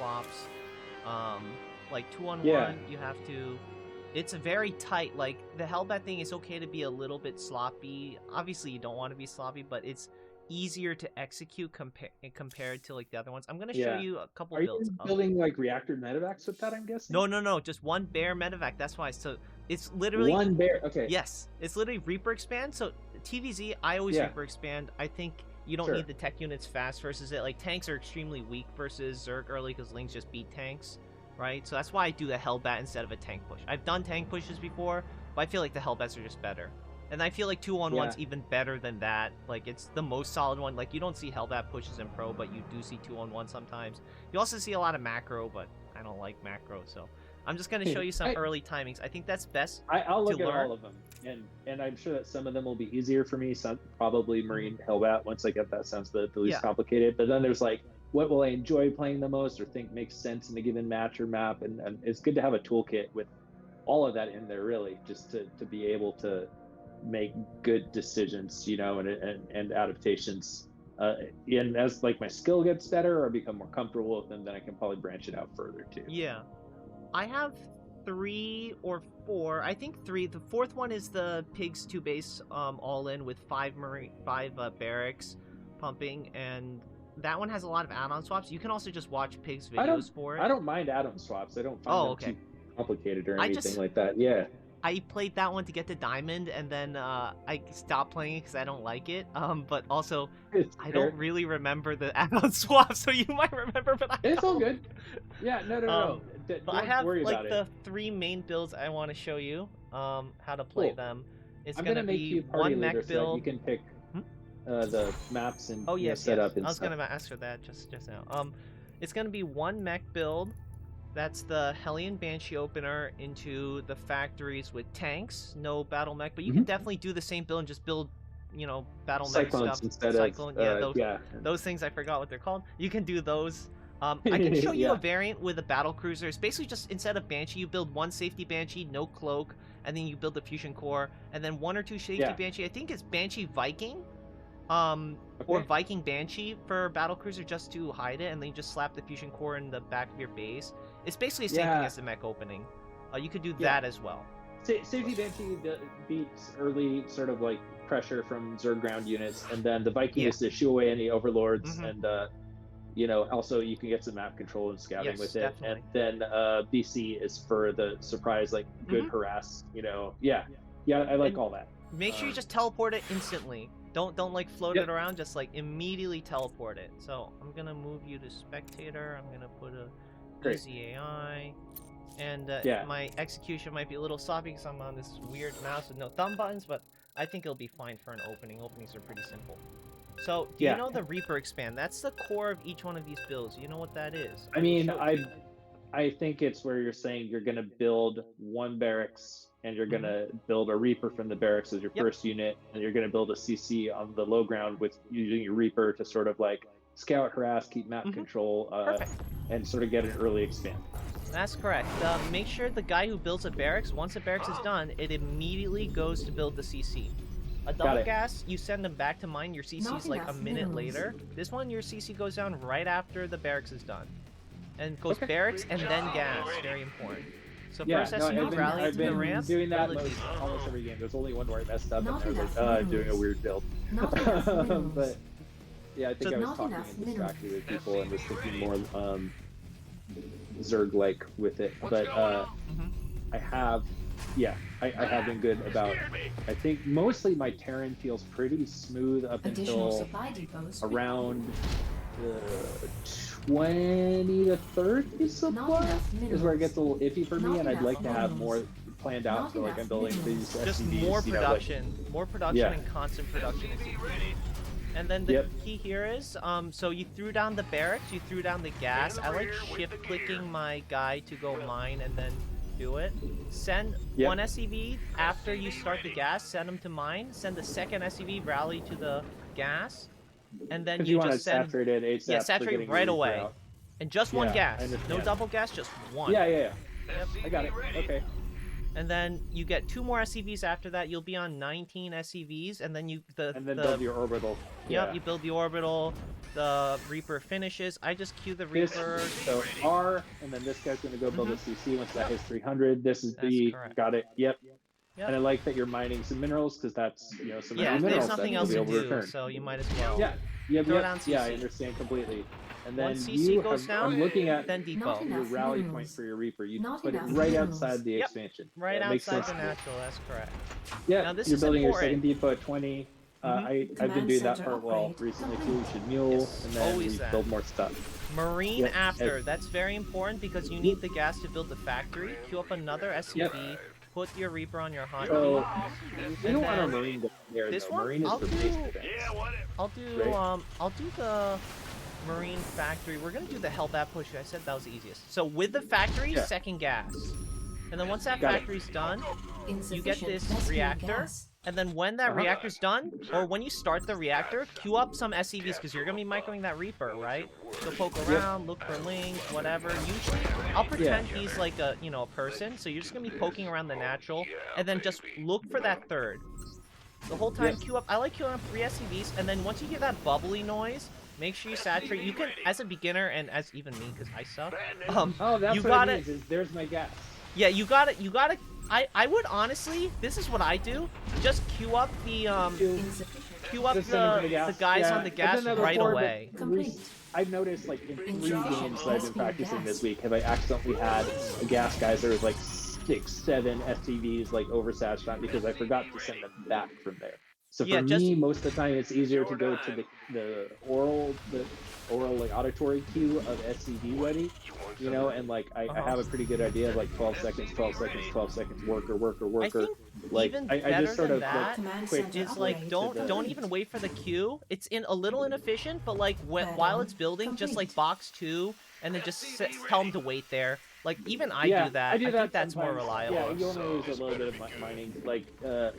swaps. Like 2-on-1, Yeah. you have to. It's very tight. Like the Hellbat thing is okay to be a little bit sloppy. Obviously, you don't want to be sloppy, but it's easier to execute compared to like the other ones. I'm gonna show Yeah. you a couple Are builds. you building like reactor medevacs with that, I'm guessing? No, just one bear medevac. That's why. So it's literally One bear. Okay. yes, it's literally Reaper expand. So TvZ, I always Yeah. Reaper expand. I think you don't Sure. need the tech units fast versus it. Like tanks are extremely weak versus Zerg early because Lings just beat tanks, right? So that's why I do the Hellbat instead of a tank push. I've done tank pushes before, but I feel like the Hellbats are just better. And I feel like 2-on-1's Yeah. even better than that. Like it's the most solid one. Like you don't see Hellbat pushes in pro, but you do see 2-on-1 sometimes. You also see a lot of macro, but I don't like macro, so I'm just gonna show you some early timings. I think that's best. I'll look to at learn. all of them, and I'm sure that some of them will be easier for me. Some probably Marine Hellbat. Once I get that, sounds the least Yeah. complicated. But then there's like, what will I enjoy playing the most, or think makes sense in a given match or map? And it's good to have a toolkit with all of that in there, really, just to be able to make good decisions, you know, and adaptations. And as like my skill gets better or I become more comfortable with them, then I can probably branch it out further too. Yeah. I have 3 or 4. I think 3. The fourth one is the Pigs 2 base all in with 5 barracks pumping, and that one has a lot of add-on swaps. You can also just watch Pigs videos for it. I don't mind add-on swaps. I don't find them too complicated or anything like that. Yeah. I played that one to get to Diamond, and then I stopped playing it because I don't like it. But also, I don't really remember the add-on swap, so you might remember, but it's all good. Yeah, no. But I have like the 3 main builds I want to show you how to play them. It's gonna be one mech build. So you can pick the maps and set up and I was gonna ask for that just now. It's gonna be one mech build. That's the Hellion Banshee opener into the factories with tanks, no battle mech, but you can definitely do the same build and just build, you know, battle mech stuff. Instead Cyclone, those things I forgot what they're called. You can do those. I can show you a variant with a battle cruiser. It's basically just instead of Banshee, you build one safety Banshee, no cloak, and then you build the fusion core, and then 1 or 2 safety Banshee. I think it's Banshee Viking. Or Viking Banshee for battle cruiser just to hide it, and then you just slap the fusion core in the back of your base. It's basically the same thing as the mech opening. You could do that as well. Safety Banshee beats early sort of like pressure from Zerg ground units, and then the Viking is to shoo away any overlords, and you know, also you can get some map control and scouting with it. Definitely. And then BC is for the surprise, like good harass. You know, I like all that. Make sure you just teleport it instantly. Don't like float it around. Just like immediately teleport it. So I'm gonna move you to spectator. I'm gonna put a easy AI, and my execution might be a little sloppy because I'm on this weird mouse with no thumb buttons, but I think it'll be fine for an opening. Openings are pretty simple. So do you know the Reaper expand? That's the core of each one of these builds. You know what that is? I mean, I think it's where you're saying you're gonna build one barracks. And you're going to build a Reaper from the barracks as your first unit, and you're going to build a CC on the low ground with using your Reaper to sort of like scout, harass, keep map control, and sort of get an early expand. That's correct. Make sure the guy who builds a barracks, once a barracks is done, it immediately goes to build the CC. A double gas, you send them back to mine, your CC is like a minute later. This one, your CC goes down right after the barracks is done. And goes barracks and then gas, very important. So first SCV rally to the ramp. I've been doing that almost every game. There's only one where I messed up, and I was like, I'm doing a weird build. But yeah, I think I was talking and distracted with people and was thinking more Zerg-like with it. But I have been good about. I think mostly my Terran feels pretty smooth up until around 20 to 30 supply is where it gets a little iffy for me, and I'd like to have more planned out. So like I'm building these SCVs, just more production, more production and constant production. And then the key here is, so you threw down the barracks, you threw down the gas. I like shift clicking my guy to go mine and then do it. Send one SCV after you start the gas, send them to mine. Send the second SCV, rally to the gas. And then you just send saturate right away, and just one gas, no double gas, just one. Yep. I got it. Okay. And then you get 2 more SCVs after that. You'll be on 19 SCVs, and then you build your orbital. Yep, you build the orbital. the Reaper finishes, I just queue the This, Reaper. so R, and then this guy's going to go build a CC once that hits 300. This is B. correct. Got it. Yep. Yep. And I like that you're mining some minerals because that's some yeah. minerals There's nothing that else you'll to be able do, to return. so you might as well. Yeah. Yep. Throw Yep. down CC. Yeah, I understand completely. And then Once CC goes down, I'm looking at then depot. your rally point for your Reaper. You Not put it enough right minerals. outside the Yep. expansion. Right That makes outside sense the to me. natural. That's correct. Yeah. Now this you're is building important. your second depot at 20. I've been Command doing that center part well upgrade recently too. complete. We should mule, Yes, and then always we that. build more stuff. Marine Yep. after. That's very important because you need the gas to build the factory. Queue up another SCV. Put your Reaper on your hot So meat. we don't want our Marine to there. This though. one, Marine is I'll for do- base defense. I'll do Right. I'll do the Marine factory. We're gonna do the Hellbat push. I said that was the easiest. So with the factory, Yeah. second gas. And then once that Got it. factory's done, you get Insufficient this Thespian reactor. gas. And then when that Uh-huh. reactor's done, or when you start the reactor, queue up some SCVs because you're gonna be microing that Reaper, right? So poke around, look for links, whatever. Usually, I'll pretend he's like a a person, so you're just gonna be poking around the natural, and then just look for that third. The whole time, queue up. I like queuing up 3 SCVs, and then once you hear that bubbly noise, make sure you saturate. You can, as a beginner, and as even me, because I suck. Oh, that's you what gotta. it means. Is there's my gas. Yeah, you gotta. I would honestly. This is what I do. Just queue up the Insufficient. queue up Just send them to the gas. guys Yeah, on the I've gas done that right before, but away. Complete. I've noticed, like, in 3 Insufficient games that I've been Thespian practicing gas. this week, have I accidentally had a gas geyser with, like, 6, 7 STVs, like, oversatched on because I forgot to send them back from there. So for Yeah, just- me, most of the time, it's easier to go to the oral, like, auditory queue of SCV ready, and, like, I have a pretty good idea of, like, 12 seconds, 12 seconds, 12 seconds, worker. I think Like, even I better just sort than of, like, that Command quick center is like upgrade don't complete. even wait for the queue. It's a little inefficient, but like while it's building, just like Complete. box 2, and then just tell them to wait there. Like even I Yeah, do that. I do that think that's more sometimes. reliable. Yeah, you only lose a little bit of mining. Like,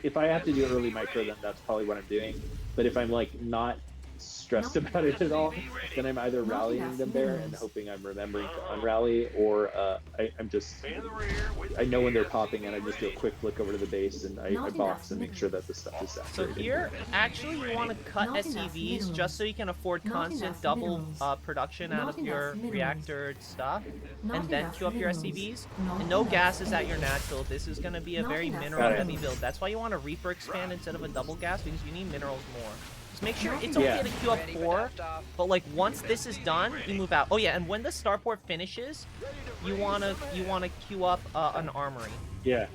if I have to do early micro, then that's probably what I'm doing. But if I'm like not stressed about it at all, then I'm either Not rallying enough them there and minerals. hoping I'm remembering to unrally, or I'm just I know when they're popping and I just do a quick flick over to the base and I Not box enough and make sure that the stuff is So saturated. here, actually, you want to cut Not enough SCVs minerals. just so you can afford Not constant enough double minerals. production Not out of enough your minerals. reactor stuff, Not and then enough queue up your minerals. SCVs. Not And no enough gases at your minerals. natural. This is going to be a Not very enough mineral-heavy minerals. build. That's why you want a Reaper expand instead of a double gas, because you need minerals more. Just make sure it's Yeah. okay to queue up 4, but like once this is done, you move out. Oh yeah, and when the starport finishes, you wanna queue up an armory. Yeah.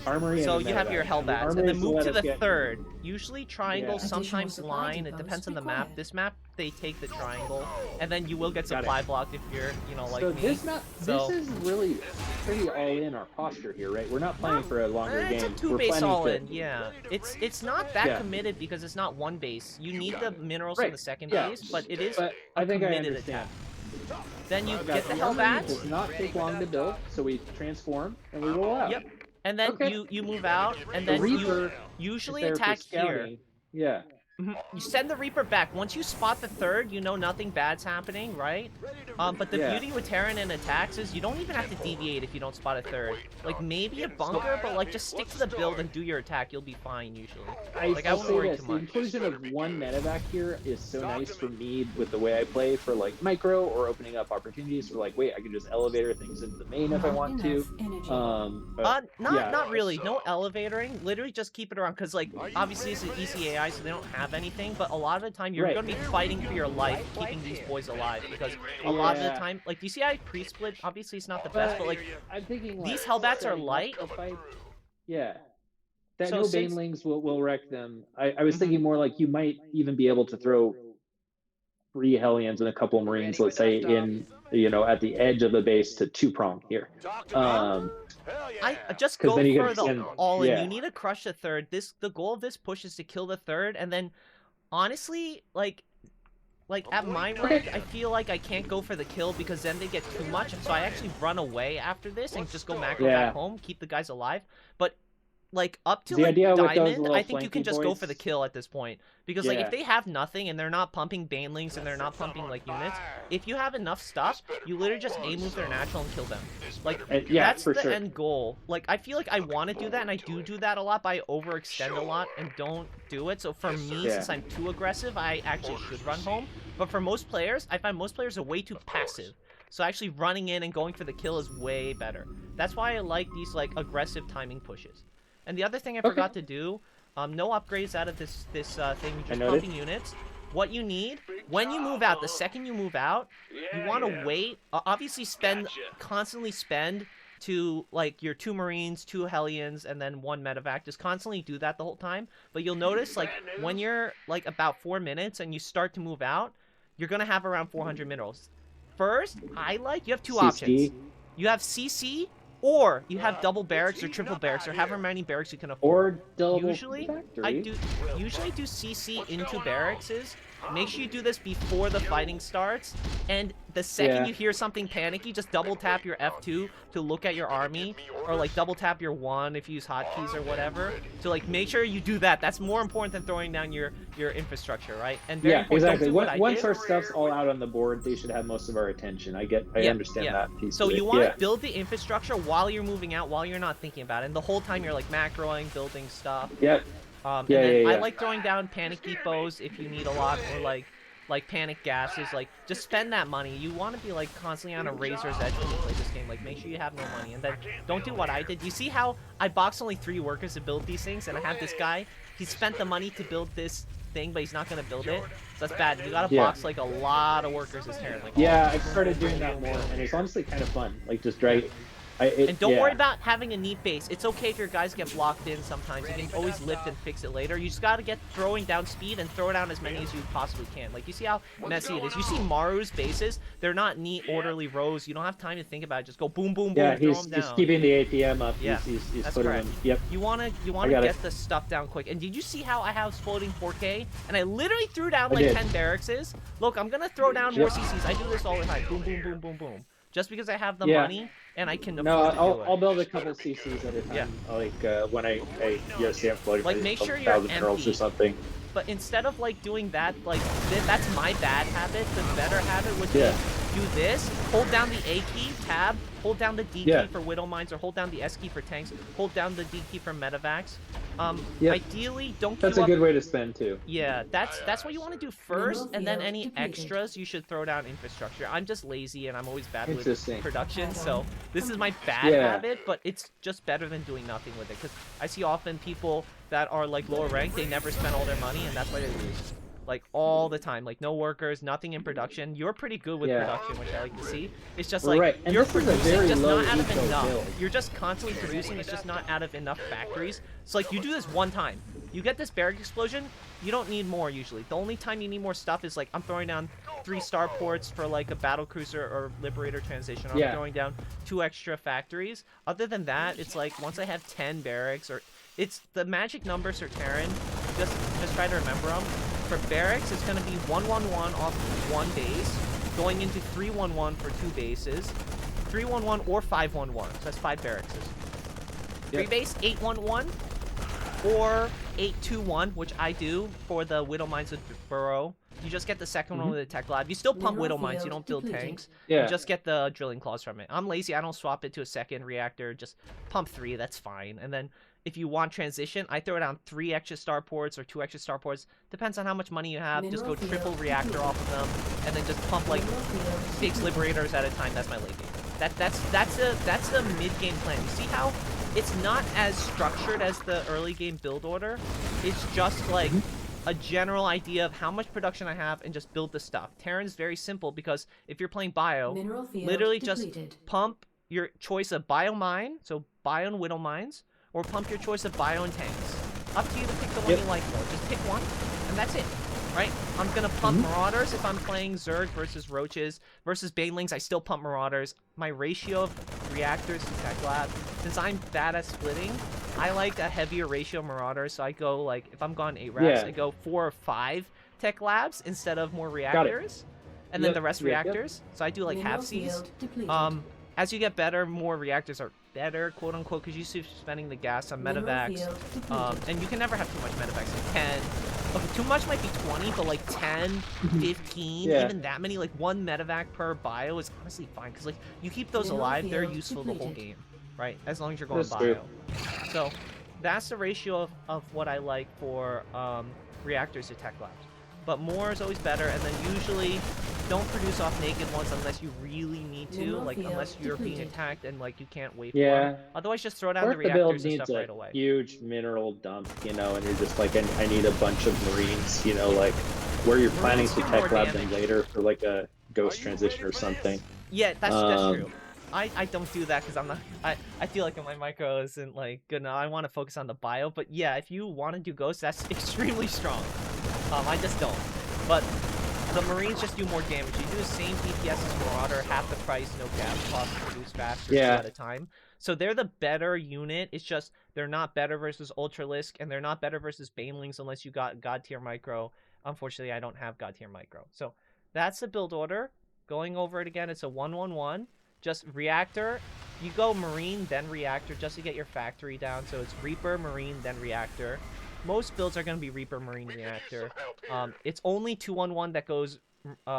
Armory. So and you have your medevac. hellbats, Armory and then is move let to us the get- third. Usually triangle, Yeah. sometimes Additional supply line. It depots depends on the map. required. This map, they take the triangle, and then you will get Got it. supply blocked if you're, like So me. this map, So- this is really pretty all in our posture here, right? We're not planning for a longer It's a game. 2 We're base planning all to, in, yeah. It's not that Yeah. committed because it's not one base. You need the minerals Right, from the second yeah. base, but it is But a I think I committed understand. attack. Then you Got get the armory hellbats. does not take long to build, so we transform and we roll out. Yep. And then Okay. you move out, and The then you Reaper is usually there for attack here. scouting. Yeah. You send the Reaper back. Once you spot the third, you know nothing bad's happening, right? But the Yeah. beauty with Terran and attacks is you don't even have to deviate if you don't spot a third. Like, maybe a bunker, but, like, just stick to the build and do your attack. You'll be fine, usually. I Like, I will wouldn't say worry this, too the much. inclusion of one medevac here is so nice for me with the way I play for, like, micro or opening up opportunities for, like, wait, I can just elevator things into the main if I Not want to. enough energy. Yeah. Not really. No elevatoring. Literally just keep it around. Because, like, obviously it's an ECAI, so they don't have anything. But a lot of the time, you're Right. going to be fighting for your life, keeping these boys alive. Because a lot of the Yeah. time, like, DCI pre-split, obviously it's not the best, but, like, I'm thinking, these like, Hellbats are setting up light. the fight. Yeah. That So no since- banelings will wreck them. I was Mhm. thinking more like you might even be able to throw 3 Hellions and a couple Marines, let's say, in at the edge of the base to 2-prong here. I just 'Cause go then you for can the send- all-in. yeah. You need to crush the third. The goal of this push is to kill the third, and then, honestly, like at my rank, I feel like I can't go for the kill because then they get too much. So I actually run away after this and just go macro Yeah. back home, keep the guys alive. But like up to The like idea with those diamond, little I think you can flanky just go for the boys- kill at this point because like Yeah. if they have nothing and they're not pumping banelings and they're not pumping like units, if you have enough stuff, you literally just aim with their natural and kill them. Like Yeah, that's for the sure. end goal. Like I feel like I want to do that and I do that a lot, but I overextend a lot and don't do it. So for me, Yeah. since I'm too aggressive, I actually should run home. But for most players, I find most players are way too passive. So actually running in and going for the kill is way better. That's why I like these like aggressive timing pushes. And the other thing I forgot to do, no upgrades out of this thing, just pumping units. What you need, when you move out, the second you move out, you want to wait. Obviously constantly spend to like your 2 Marines, 2 Hellions, and then 1 medevac. Just constantly do that the whole time. But you'll notice like when you're like about 4 minutes and you start to move out, you're going to have around 400 minerals. First, you have 2 options. You have CC, or you have double barracks or triple barracks, or however many barracks you can afford. Or double usually, factory. I do CC into barracks. Make sure you do this before the fighting starts, and the second you hear something panicky, just double tap your F2 to look at your army, or like double tap your 1 if you use hotkeys or whatever. So like make sure you do that. That's more important than throwing down your infrastructure, right? And very exactly. Once our stuff's all out on the board, they should have most of our attention. I understand that piece. So you want to build the infrastructure while you're moving out, while you're not thinking about it, and the whole time you're like macroing, building stuff. I like throwing down panic depots if you need a lot, or like panic gases. Like just spend that money. You want to be like constantly on a razor's edge when you play this game. Like make sure you have no money, and then don't do what I did. You see how I box only 3 workers to build these things, and I have this guy. He spent the money to build this thing, but he's not gonna build it. So that's bad. You gotta box like a lot of workers as Terran. Like, I started doing that more, and it's honestly kind of fun. Like just and don't worry about having a neat base. It's okay if your guys get blocked in sometimes. You can always lift and fix it later. You just gotta get throwing down speed and throw down as many as you possibly can. Like, you see how messy it is? You see Maru's bases? They're not neat, orderly rows. You don't have time to think about it. Just go boom, boom, boom, throw them down. He's keeping the APM up. Yeah, he's that's putting correct. them. Yep. You wanna get the stuff down quick. And did you see how I have floating 4K? And I literally threw down like 10 barracks. Look, I'm gonna throw down more CCs. I do this all the time. Boom, boom, boom, boom, boom. Just because I have the money and I can afford to do it. I'll build a couple CCs at a time. Like when I see I'm floating like make sure you're empty or something. But instead of like doing that, like that's my bad habit. The better habit would be do this. Hold down the A key, tab. Hold down the D key for Widow Mines, or hold down the S key for tanks. Hold down the D key for medevacs. Ideally, don't. That's a good way to spend too. Yeah, that's what you want to do first, and then any extras you should throw down infrastructure. I'm just lazy, and I'm always bad with production, so this is my bad habit. But it's just better than doing nothing with it, because I see often people that are like lower ranked, they never spend all their money, and that's why they lose. Like all the time, like no workers, nothing in production. You're pretty good with production, which I like to see. It's just like you're producing, just not out of enough. You're just constantly producing. It's just not out of enough factories. So like you do this one time, you get this barrack explosion. You don't need more usually. The only time you need more stuff is like I'm throwing down 3 starports for like a battle cruiser or liberator transition. Or I'm throwing down 2 extra factories. Other than that, it's like once I have 10 barracks, or it's the magic numbers for Terran. Just try to remember them. For barracks, it's going to be 111 off 1 base, going into 311 for 2 bases, 311 or 511. So that's 5 barracks. 3 base, 811 or 821, which I do for the Widow Mines with Burrow. You just get the second one with the tech lab. You still pump Widow Mines, you don't build tanks. You just get the drilling claws from it. I'm lazy, I don't swap it to a second reactor, just pump 3, that's fine. And then if you want transition, I throw down 3 extra starports or 2 extra starports. Depends on how much money you have. Just go triple reactor off of them, and then just pump like 6 liberators at a time. That's my late game. That's the mid game plan. You see how it's not as structured as the early game build order. It's just like a general idea of how much production I have and just build the stuff. Terran's very simple because if you're playing bio, literally just pump your choice of bio mine, so bio and Widow Mines, or pump your choice of bio and tanks. Up to you to pick the one you like more. Just pick one, and that's it, right? I'm gonna pump Marauders if I'm playing Zerg versus Roaches. Versus Banelings, I still pump Marauders. My ratio of reactors to tech lab, since I'm bad at splitting, I like a heavier ratio of Marauders, so I go, like, if I'm going 8 racks, I go 4 or 5 tech labs instead of more reactors. And then the rest reactors. So I do, like, half-Cs. As you get better, more reactors are better, quote unquote, because you see spending the gas on medevacs. And you can never have too much medevacs. Like 10. Okay, too much might be 20, but like 10, 15, even that many, like 1 medevac per bio is honestly fine. Because like you keep those alive, they're useful the whole game, right? As long as you're going bio. So that's the ratio of what I like for reactors to tech labs. but more is always better. And then usually don't produce off naked ones unless you really need to, like unless you're being attacked and like you can't wait for them. Otherwise, just throw down or the if the build reactors and needs stuff a right away. huge mineral dump, you know, and you're just like, I need a bunch of Marines, you know, like where you're planning to tech lab them later for like a ghost transition or something. Yeah, that's true. I don't do that because I'm not. I feel like my micro isn't like good enough. I want to focus on the bio, but yeah, if you want to do ghosts, that's extremely strong. I just don't. But the Marines just do more damage. You do the same DPS as Marauder, half the price, no gas cost, produce faster, 2 at a time. So they're the better unit. It's just they're not better versus Ultralisk, and they're not better versus Banelings unless you got God tier micro. Unfortunately, I don't have God tier micro. So that's the build order. Going over it again, it's a 1-1-1. Just Reactor. You go Marine, then Reactor, just to get your factory down. So it's Reaper, Marine, then Reactor. Most builds are going to be Reaper, Marine, Reactor. It's only 2-1-1 that goes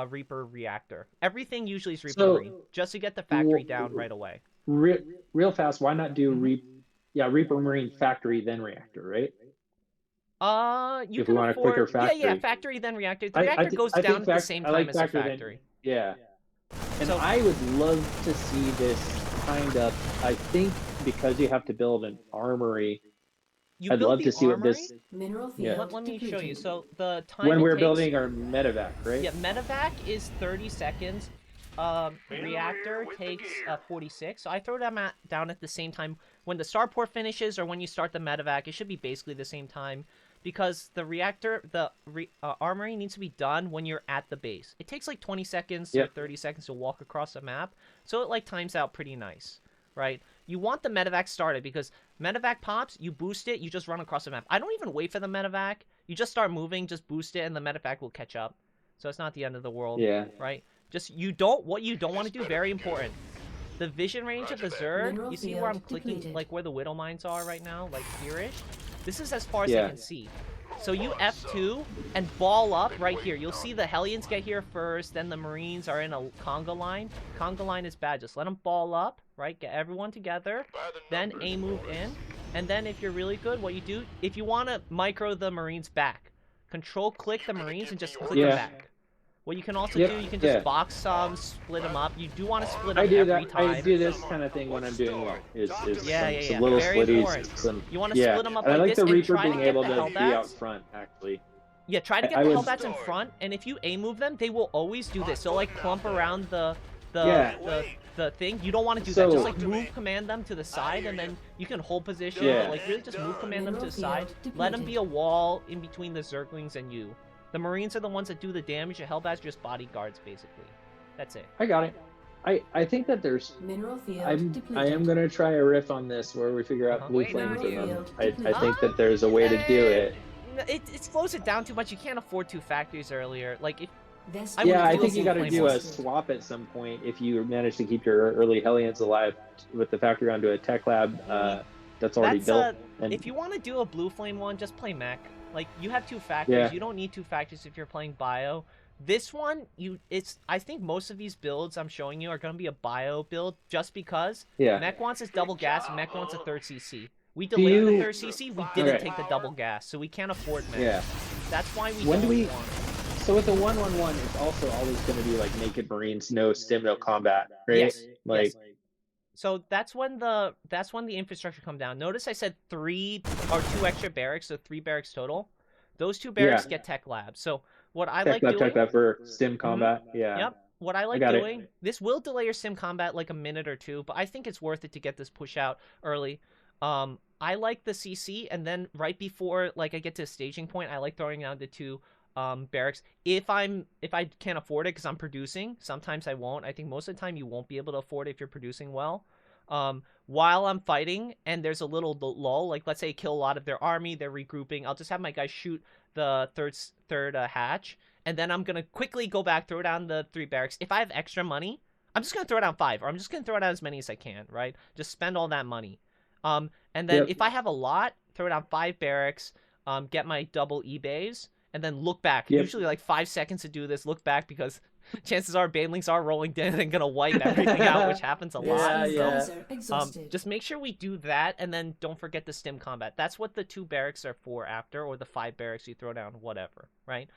Reaper, Reactor. Everything usually is Reaper, Marine, just to get the factory down right away. Real fast, why not do Reaper, Marine, Factory, then Reactor, right? You if can we want afford... a quicker factory. Yeah, factory, then Reactor. The Reactor goes down at the same time as the factory. And so, I would love to see this kind of, I think because you have to build an armory, I'd love to see what this... Let me show you. So the time when we're building our medevac, right? Yeah, medevac is 30 seconds. Reactor takes 46. So I throw them down at the same time. When the starport finishes or when you start the medevac, it should be basically the same time. Because the reactor, armory needs to be done when you're at the base. It takes like 20 seconds or 30 seconds to walk across the map. So it like times out pretty nice, right? You want the medevac started because medevac pops, you boost it, you just run across the map. I don't even wait for the medevac. You just start moving, just boost it, and the medevac will catch up. So it's not the end of the world, right? Just what you don't want to do, very important. The vision range of the Zerg, you see where I'm clicking, like where the Widow Mines are right now, like here-ish? This is as far as I can see. So you F2 and ball up right here. You'll see the Hellions get here first, then the Marines are in a conga line. Conga line is bad. Just let them ball up, right? Get everyone together. Then A move in. And then if you're really good, what you do, if you want to micro the Marines back, control click the Marines and just click them back. What you can also do, you can just box some, split them up. You do want to split them every time. I do this kind of thing when I'm doing well. Some yeah. little Very important. You want to split them up like I like this the and Reaper try to being get able the to be out front, actually. Yeah, try to get the Hellbats in front, and if you A-move them, they will always do this. So, like, clump around the thing. You don't want to do that. Just, like, move command them to the side, and then you can hold position. But, like, really just move command them to the side. Let them be a wall in between the Zerglings and you. The Marines are the ones that do the damage. The Hellbats are just bodyguards, basically. That's it. I got it. I think that there's... I am going to try a riff on this where we figure out blue flames in them. I think that there's a way to do it. It slows it down too much. You can't afford 2 factories earlier. Like, if... I think you got to do a swap at some point if you manage to keep your early Hellions alive with the factory onto a tech lab that's already built. If you want to do a blue flame one, just play mech. Like, you have 2 factories. You don't need 2 factories if you're playing bio. This one, I think most of these builds I'm showing you are going to be a bio build just because mech wants his double gas and mech wants a 3rd CC. We delayed the 3rd CC, we didn't take the double gas, so we can't afford mech. That's why we don't want. So with the 1-1-1, it's also always going to be like naked Marines, no stim, no combat, right? Yes. So that's when the infrastructure come down. Notice I said 3 or 2 extra barracks, so 3 barracks total. Those 2 barracks get tech labs. So what I like doing... Tech lab for stim combat, Yep. What I like doing... This will delay your sim combat like a minute or 2, but I think it's worth it to get this push out early. I like the CC, and then right before like I get to a staging point, I like throwing down the 2 barracks if I can't afford it because I'm producing. Sometimes I won't. I think most of the time you won't be able to afford it if you're producing well. While I'm fighting and there's a little lull, like let's say kill a lot of their army, they're regrouping, I'll just have my guys shoot the third hatch, and then I'm gonna quickly go back, throw down the 3 barracks. If I have extra money, I'm just gonna throw down 5, or I'm just gonna throw down as many as I can, right? Just spend all that money. And then if I have a lot, throw down 5 barracks, get my double E-bays, and then look back. Usually like 5 seconds to do this. Look back because chances are Banelings are rolling in and gonna wipe everything out, which happens a lot. Just make sure we do that, and then don't forget the stim combat. That's what the 2 barracks are for after, or the 5 barracks you throw down, whatever, right?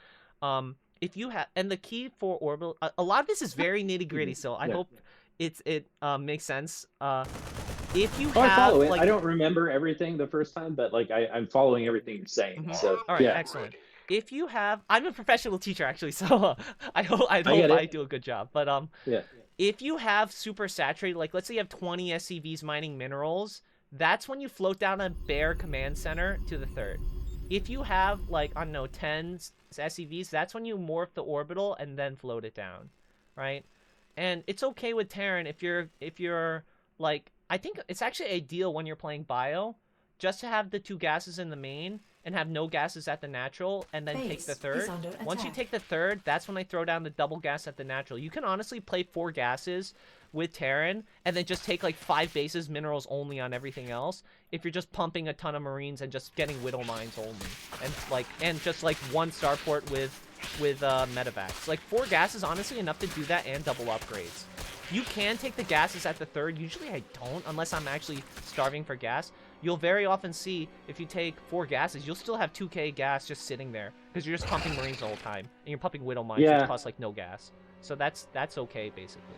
If you have, and the key for orbital, a lot of this is very nitty gritty, so I hope it makes sense. If you have, I follow it. like, I don't remember everything the first time, but like I'm following everything you're saying. So all right, excellent. If you have, I'm a professional teacher actually, so I hope I do a good job. But if you have super saturated, like let's say you have 20 SCVs mining minerals, that's when you float down a bare command center to the third. If you have like, I don't know, 10 SCVs, that's when you morph the orbital and then float it down, right? And it's okay with Terran if you're like, I think it's actually ideal when you're playing bio, just to have the 2 gases in the main and have no gases at the natural, and then take the third. Once you take the third, that's when I throw down the double gas at the natural. You can honestly play 4 gases with Terran, and then just take like 5 bases, minerals only on everything else, if you're just pumping a ton of Marines and just getting Whittle Mines only. And just like 1 starport with medevacs. Like 4 gases, honestly, enough to do that and double upgrades. You can take the gases at the third. Usually I don't, unless I'm actually starving for gas. You'll very often see, if you take 4 gases, you'll still have 2k gas just sitting there, because you're just pumping Marines the whole time, and you're pumping Whittle Mines, which cost like no gas. So that's okay, basically.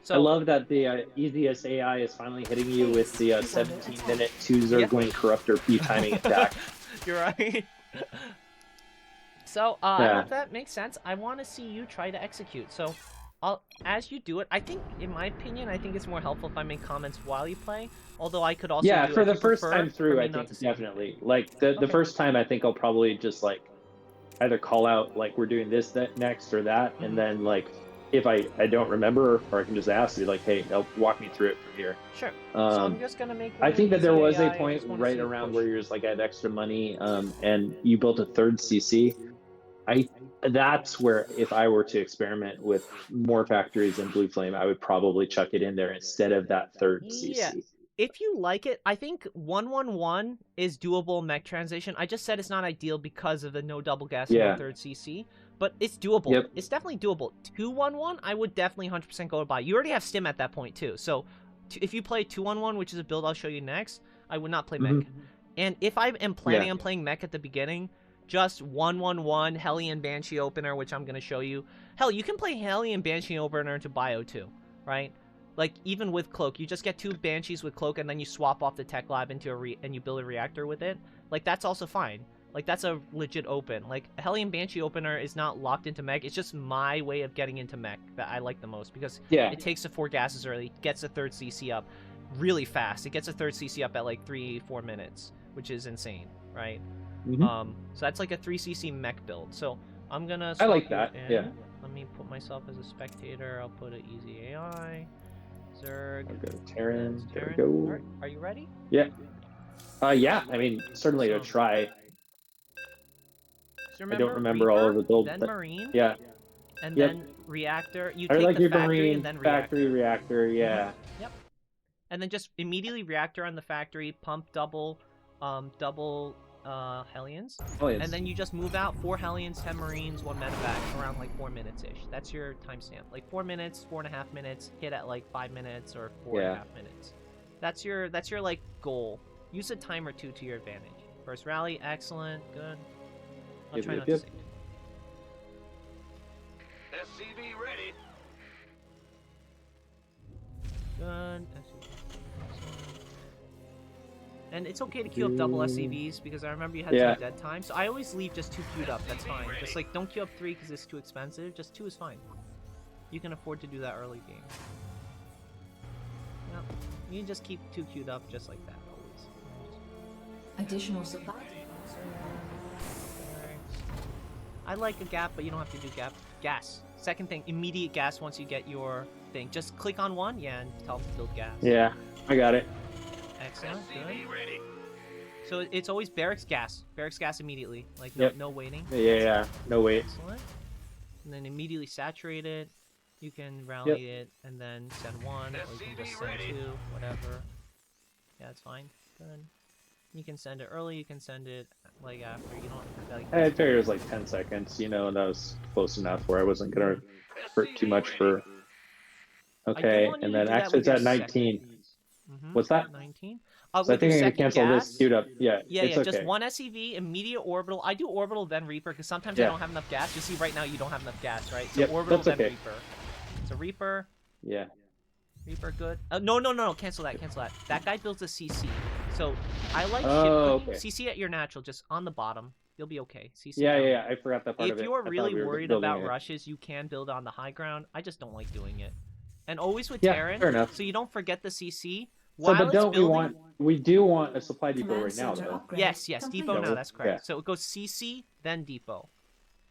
So, I love that the easiest AI is finally hitting you with the 17-minute 2 Zergling Corruptor P-timing attack. You're right. So, I hope that makes sense. I want to see you try to execute. So, as you do it, I think, in my opinion, I think it's more helpful if I make comments while you play. Although I could also do for it the first time through, I think definitely. Like the first time, I think I'll probably just like either call out like we're doing this, that next, or that, and then like if I don't remember, or I can just ask you like, hey, walk me through it from here. Sure. So I'm just gonna make. I think that there was a point right around where you're just like, I have extra money, and you built a 3rd CC. That's where, if I were to experiment with more factories in Blue Flame, I would probably chuck it in there instead of that 3rd CC. If you like it, I think 111 is doable mech transition. I just said it's not ideal because of the no double gas and no 3rd CC, but it's doable. Yep. It's definitely doable. 211, I would definitely 100% go by. You already have stim at that point too, so if you play 211, which is a build I'll show you next, I would not play mech. And if I am planning on playing mech at the beginning, just 111 Hellion Banshee opener, which I'm going to show you. Hell, you can play Hellion Banshee opener to bio too, right? Like, even with Cloak, you just get 2 Banshees with Cloak, and then you swap off the Tech Lab into and you build a reactor with it. Like, that's also fine. Like, that's a legit open. Like, a Hellion Banshee opener is not locked into mech. It's just my way of getting into mech that I like the most, because it takes the 4 gases early, gets the 3rd CC up really fast. It gets the 3rd CC up at like 3-4 minutes, which is insane, right? So that's like a 3cc mech build. So I'm gonna. I like that. Yeah. Let me put myself as a spectator. I'll put an easy AI. Zerg. I'll go to Terran. There we All go. right. Are you ready? Yeah. Yeah. I mean, certainly to try. So remember, I don't remember Reaper, all of the builds. Then Marine. Yeah. And then reactor. You I take like the your factory Marine, and then factory, reactor. Yeah. Yep. And then just immediately reactor on the factory. Pump double Hellions. And then you just move out 4 Hellions, 10 Marines, 1 medevac around like 4 minutes-ish. That's your timestamp. Like 4 minutes, 4.5 minutes, hit at like 5 minutes or 4.5 minutes. That's your like goal. Use a time or 2 to your advantage. First rally, excellent, good. I'll try not to sing. SCV ready. Good. And it's okay to queue up double SCVs, because I remember you had some dead time. So I always leave just 2 queued up. That's fine. Just like, don't queue up 3 because it's too expensive. Just 2 is fine. You can afford to do that early game. Yep. You can just keep 2 queued up just like that always. Additional supply. I like a gap, but you don't have to do gap. Gas. Second thing, immediate gas once you get your thing. Just click on one, and tell them to build gas. Yeah, I got it. Excellent, good. So it's always barracks gas immediately, like no waiting. Yeah, no wait. Excellent. And then immediately saturate it. You can rally it and then send 1, or you can just send 2, whatever. Yeah, it's fine. Good. You can send it early. You can send it like after. You don't. Like, I figured it was like 10 seconds. You know, that was close enough where I wasn't gonna hurt too much for. Okay, and then actually it's at 19. What's that? 19. So I With think your I'm gonna second cancel gas, this queued up. Yeah, yeah, it's okay. just one SCV, immediate orbital. I do orbital, then Reaper, because sometimes I Yeah. don't have enough gas. You see right now you don't have enough gas, right? So Yep, orbital, that's then okay. Reaper. So Reaper, Yeah. Reaper, good. No, cancel that, cancel that. That guy builds a CC. So I like Oh, shift clicking. okay. CC at your natural, just on the bottom. You'll be okay. CC Yeah, down yeah, there. I forgot that part of If it. you're I thought really we were worried building about it. rushes, you can build on the high ground. I just don't like doing it. And always with Yeah, Terran, fair enough. so you don't forget the CC. So, While but it's don't building, we do want a supply depot Command right now, center though. upgrade yes, complete. depot now, that's correct. Yeah. So it goes CC, then depot.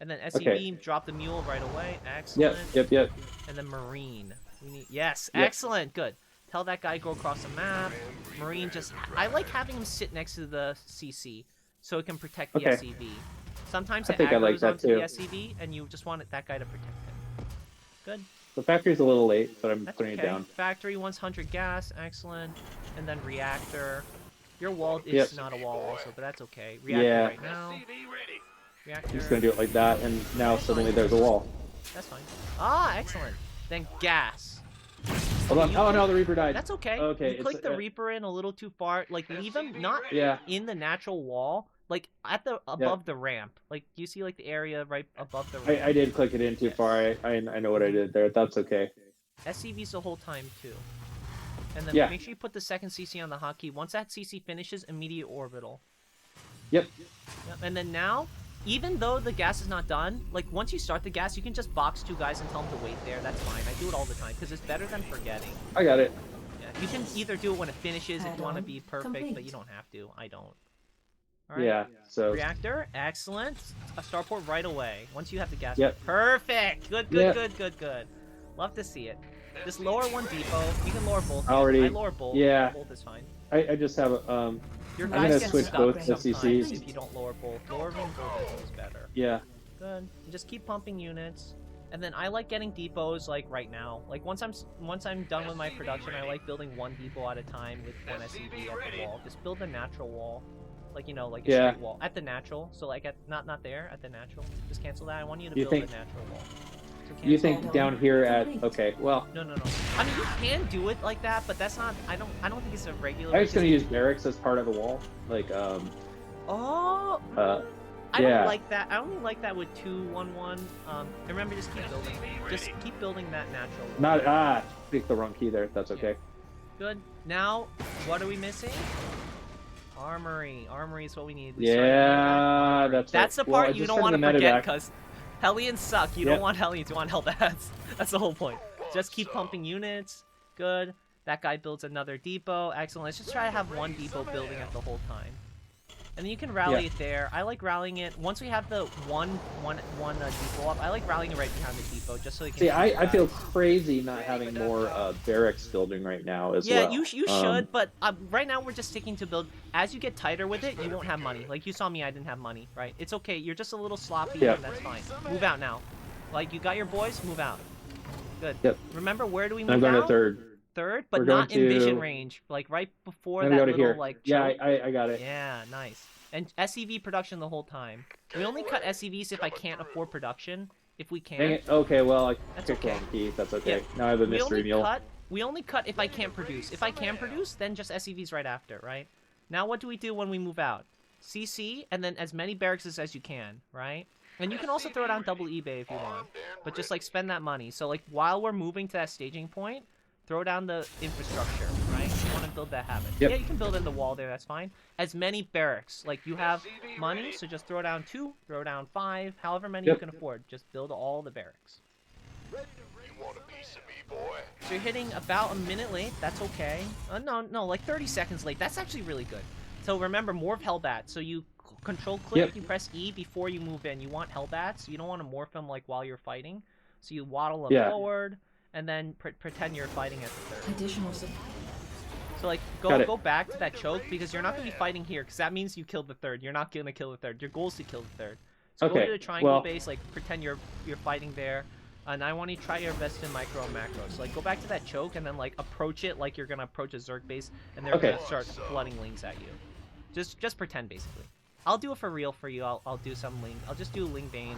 And then Okay. SCV, drop the mule right away. Excellent. Yep. And then Marine. We need, yes, Yep. excellent, good. Tell that guy go across the map. Marine just, I like having him sit next to the CC so it can protect the Okay. SCV. Sometimes I it think I like aggroes that onto the too. SCV and you just want that guy to protect him. Good. The factory's a little late, but I'm That's putting okay. it down. Factory wants 100 gas, excellent. And then reactor. Your wall is Yep. not a wall also, but that's okay. Reactor Yeah. right now. SCV ready. Reactor. I'm just gonna do it like that, and now suddenly there's a wall. That's fine. Ah, excellent. Then gas. Hold on. You Oh click- no, the Reaper died. That's okay. Okay, You click it's, the Reaper in a little too far. Like, leave him not Yeah. in the natural wall. Like, at the above the ramp. Like, do you see, like, the area right above the ramp? I did click it in too far. I know what I did there. That's okay. SCV's the whole time, too. And then Yeah. make sure you put the second CC on the hotkey. Once that CC finishes, immediate orbital. Yep. Yep. And then now, even though the gas is not done, like, once you start the gas, you can just box two guys and tell them to wait there. That's fine. I do it all the time, because it's better than forgetting. I got it. Yeah. You can either do it when it finishes if you want to Add-on be perfect, but complete. you don't have to. I don't. All right. Yeah. So. Reactor, excellent. A starport right away. Once you have the gas. Yep. Perfect. Good. Yep. Good. Love to see it. Just lower one depot. You can lower both. Already- I lower both. yeah. Both is fine. I just have Your I'm guys gonna get switch stuck both the sometimes CCs. if you don't lower both. Lowering both is better. yeah. Good. And just keep pumping units. And then I like getting depots like right now. Like once I'm done with my production, I like building one depot at a time with one SCV at the wall. Just build a natural wall. Like, you know, like a Yeah. straight wall. At the natural. So like at not there, at the natural. Just cancel that. I want you to You build think- a natural wall. So You cancel. think down here at okay? Well, No. I mean, you can do it like that, but that's not. I don't think it's a regular. I was gonna because- use barracks as part of the wall, like Oh. I yeah. don't like that. I only like that with 2-1-1. Remember, just keep building. Just keep building that natural wall. not pick the wrong key there. That's okay. Good. Now, what are we missing? Armory. Armory is what we need. We started Yeah, with that's That's right. the Well, part I you just don't turned want to the forget medevac. because Hellions suck. You Yep. don't want Hellions. You want Hellbats. That's the whole point. Just keep pumping units. Good. That guy builds another depot. Excellent. Let's just try to have one depot building it the whole time. And then you can rally Yeah. it there. I like rallying it. Once we have the one depot up, I like rallying it right behind the depot just so they can See, shoot I guys. feel crazy not having more barracks building right now as Yeah, well. you should, but right now we're just sticking to build. As you get tighter with it, you won't have money. Like you saw me, I didn't have money, right? It's okay. You're just a little sloppy, Yeah. and that's fine. Move out now. Like you got your boys, move out. Good. Yep. Remember, where do we I'm move going out? to third. Third, but We're going not in vision to- range. Like right before I'm that gonna go to little here. like. Yeah, choke. I got it. Yeah, nice. And SCV production the whole time. We only cut SCVs if I can't afford production. If we can. Dang it. Okay, well, I That's picked the okay. wrong key. That's okay. Yeah. Now I have a We mystery only mule. cut. We only cut if I can't produce. If I can produce, then just SCVs right after, right? Now what do we do when we move out? CC and then as many barracks as you can, right? And you can also throw down double eBay if you want, but just like spend that money. So like while we're moving to that staging point, throw down the infrastructure, right? You want to build that habit. Yep. Yeah, you can build in the wall there. That's fine. As many barracks, like you have money, so just throw down 2, throw down 5, however many Yep. you can afford. Just build all the barracks. You want a piece of me, boy? So you're hitting about a minute late. That's okay. No, like 30 seconds late. That's actually really good. So remember, more of Hellbats. So you control click, Yep. you press E before you move in. You want Hellbats. You don't want to morph them like while you're fighting. So you waddle them Yeah. forward, and then pretend you're fighting at the third. Additional supply. So like Got it. go back to that choke because you're not gonna be fighting here because that means you killed the third. You're not gonna kill the third. Your goal is to kill the third. So go Okay, to the triangle well- base, like pretend you're fighting there. And I want you to try your best in micro and macro. So like go back to that choke and then like approach it like you're gonna approach a Zerg base and they're Okay. gonna start flooding lings at you. Just pretend basically. I'll do it for real for you. I'll do some ling. I'll just do ling bane.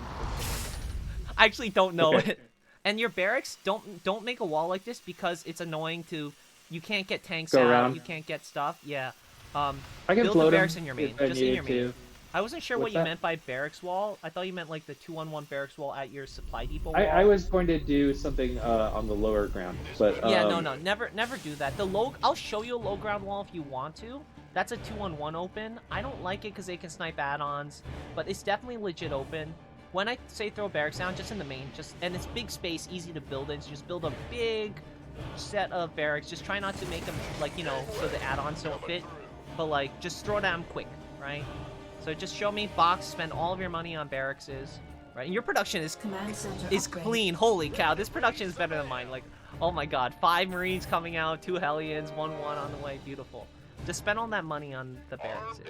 I actually don't know Okay. it. And your barracks don't make a wall like this because it's annoying to You can't get tanks Go out. around. You can't get stuff. Yeah. I can build float the barracks him in your main, if I just in needed your main. to. I wasn't sure what What's you that? meant by barracks wall. I thought you meant like the 2-on-1 barracks wall at your supply depot wall. I was going to do something on the lower ground, but Yeah, no, never do that. I'll show you a low ground wall if you want to. That's a 2-on-1 open. I don't like it because they can snipe add-ons, but it's definitely legit open. When I say throw barracks down, just in the main, and it's big space, easy to build in. So just build a big set of barracks. Just try not to make them like so the add-ons don't fit, but like just throw down quick, right? So just show me box. Spend all of your money on barracks, right? And your production is clean. Holy cow, this production is better than mine. Like, oh my god, 5 Marines coming out, 2 Hellions, 1-1 on the way. Beautiful. Just spend all that money on the barracks.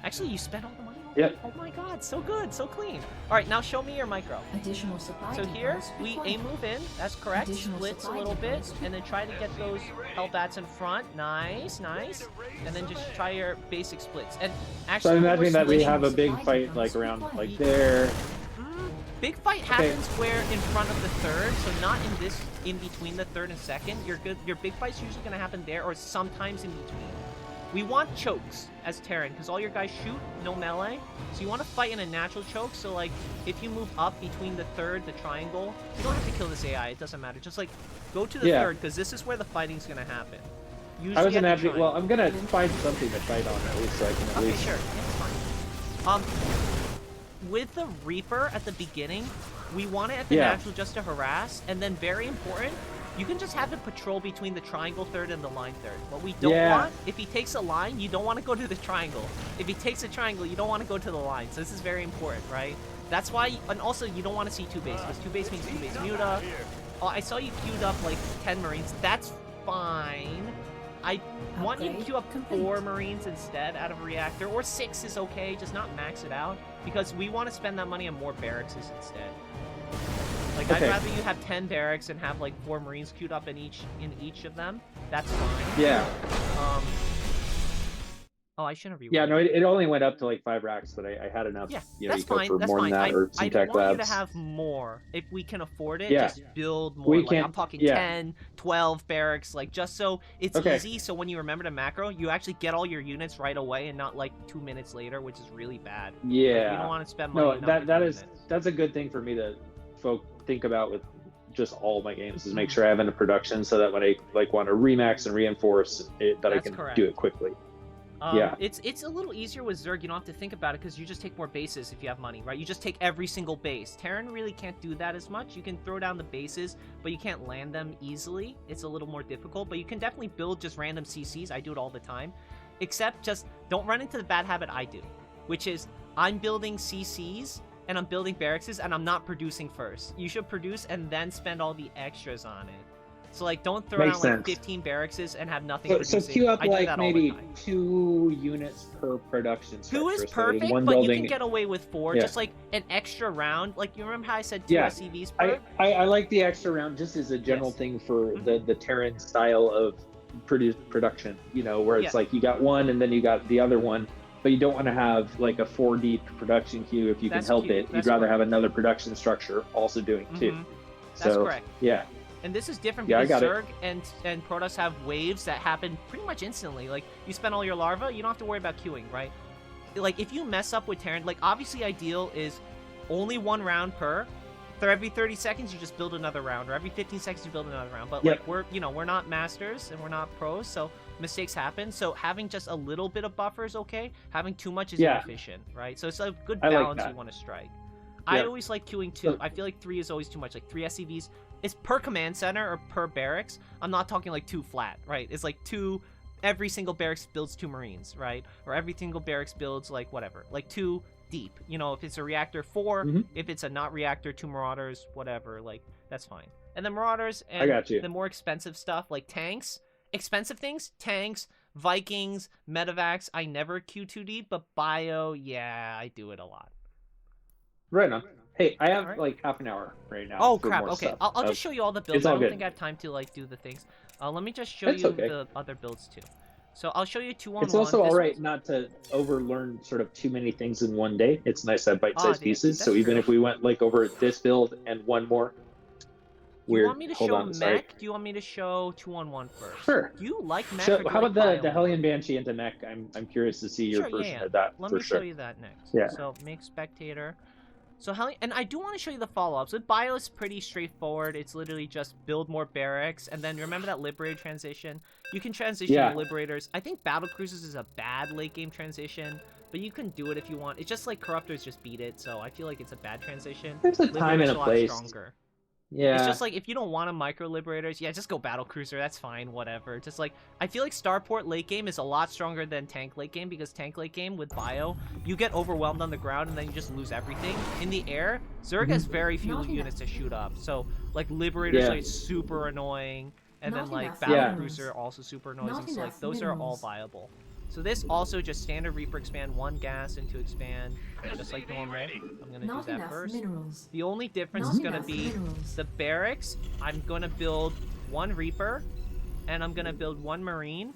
Actually, you spent all the money on Yep. Oh my god, so good, so clean. Alright, now show me your micro. Additional supply So here, depots we required. aim move in, that's correct. Additional Splits a supply little bit, depots and then try to get those Hellbats in front. Nice, nice. And then just try your basic splits. And So actually, I'm when we're imagining that we splitting- have a big fight like around like there. Big fight happens where in front of the third, so not in this, in between the third and second. Your big fight's usually gonna happen there, or sometimes in between. We want chokes as Terran, because all your guys shoot, no melee. So you want to fight in a natural choke, so like, if you move up between the third, the triangle, you don't have to kill this AI, it doesn't matter. Just like, go to the third, because this is where the fighting's gonna happen. Usually I was at the imagining. Well, triangle. I'm gonna find something to fight on at least, so I can at Okay, least. sure, it's fine. With the Reaper at the beginning, we want it at the natural just to harass, and then very important, you can just have it patrol between the triangle third and the line third. What we don't want, if he takes a line, you don't want to go to the triangle. If he takes a triangle, you don't want to go to the line. So this is very important, right? That's why, and also you don't want to see 2 base, because 2 base means 2 base muta. Oh, I saw you queued up like 10 Marines. That's fine. I want you to queue up 4 Marines instead out of a reactor, or 6 is okay, just not max it out, because we want to spend that money on more barracks instead. Like, I'd rather you have 10 barracks and have like 4 Marines queued up in each of them. That's fine. Yeah. Oh, I shouldn't have. Yeah, no, it only went up to like 5 racks, but I had enough. Yeah, you know, that's you go fine. for That's more fine. than that, or I some tech want you labs. to have more if we can afford it. Yeah. Just build more. We Like, can- I'm talking yeah. 10, 12 barracks, like just so it's Okay. easy. So when you remember to macro, you actually get all your units right away, and not like 2 minutes later, which is really bad. Like, Yeah. you don't want to spend money. No, not that in 2 is minutes. that's a good thing for me to think about with just all my games, is Mm-hmm. make sure I have in a production so that when I like want to remax and reinforce it, that I That's can correct. do it quickly. Yeah. It's a little easier with Zerg. You don't have to think about it because you just take more bases if you have money, right? You just take every single base. Terran really can't do that as much. You can throw down the bases, but you can't land them easily. It's a little more difficult, but you can definitely build just random CCs. I do it all the time. Except just don't run into the bad habit I do, which is I'm building CCs and I'm building barracks and I'm not producing first. You should produce and then spend all the extras on it. So like, don't throw Makes down like sense. 15 barracks and have nothing So producing. queue up I do like that all the maybe time. 2 units per production. 2 is structure, so perfect, in one but building. you can get away with 4. Yeah. Just like an extra round. Like, you remember how I said 2 Yeah. SCVs per? I like the extra round just as a general Yes. thing for Mhm. the Terran style of production, you know, where it's Yeah. like you got one and then you got the other one, but you don't want to have like a 4 deep production queue if you That's can help cute. it. You'd That's rather correct. have another production structure also doing too. Mhm. That's So correct. yeah, And this is different Yeah, I because got Zerg and Protoss have waves that happen pretty much instantly. Like, you spend all your larva, you don't have to worry about queuing, right? Like, if you mess up with Terran, like, obviously ideal is only 1 round per. For every 30 seconds, you just build another round, or every 15 seconds, you build another round. But, Yep. like, we're not masters, and we're not pros, so mistakes happen. So having just a little bit of buffer is okay. Having too much is Yeah. inefficient, right? So it's a good I like balance that. you want to strike. I Yep. always like queuing 2. So- I feel like 3 is always too much. Like, 3 SCVs is per command center or per barracks. I'm not talking like 2 flat, right? It's like 2, every single barracks builds 2 Marines, right? Or every single barracks builds like whatever, like 2 deep. You know, if it's a reactor, 4. Mhm. If it's a not reactor, 2 Marauders, whatever. Like, that's fine. And the Marauders and I got you. the more expensive stuff, like tanks, expensive things, tanks, Vikings, medevacs, I never queue 2 deep, but bio, yeah, I do it a lot. right on. Hey, I have Alright. like half an hour right now. Oh for crap! more Okay, stuff. I'll just show you all the builds. it's all I don't good. think I have time to like do the things. Let me just show It's you okay. the other builds too. So I'll show you 2-on-1. It's also This all right one's- not to overlearn sort of too many things in one day. It's nice to have bite-sized dude, pieces. So that's even true. if we went like over this build and one more, Do you want me to show mech? Do you want me to show 2-on-1 first? Sure. Do you like mech? How about the Hellion Banshee into mech? I'm curious to see your version of that. Let me show you that next. Yeah. So make spectator. So Hellion, and I do want to show you the follow-ups. With bio, it's pretty straightforward. It's literally just build more barracks, and then remember that Liberator transition? You can transition to Liberators. I think Battle Cruisers is a bad late-game transition, but you can do it if you want. It's just like Corruptors just beat it, so I feel like it's a bad transition. There's a time and a place. Stronger. Yeah. It's just like, if you don't want to micro Liberators, yeah, just go Battle Cruiser, that's fine, whatever. Just like, I feel like Starport late game is a lot stronger than Tank late game, because Tank late game with bio, you get overwhelmed on the ground and then you just lose everything. In the air, Zerg has very few units to shoot up, so like Liberators like super annoying, and then like Battle Cruiser also super annoying, so like those are all viable. So this also just standard Reaper expand, 1 gas into expand, just like normal. I'm going to do that first. The only difference is going to be the barracks. I'm going to build 1 Reaper, and I'm going to build 1 Marine,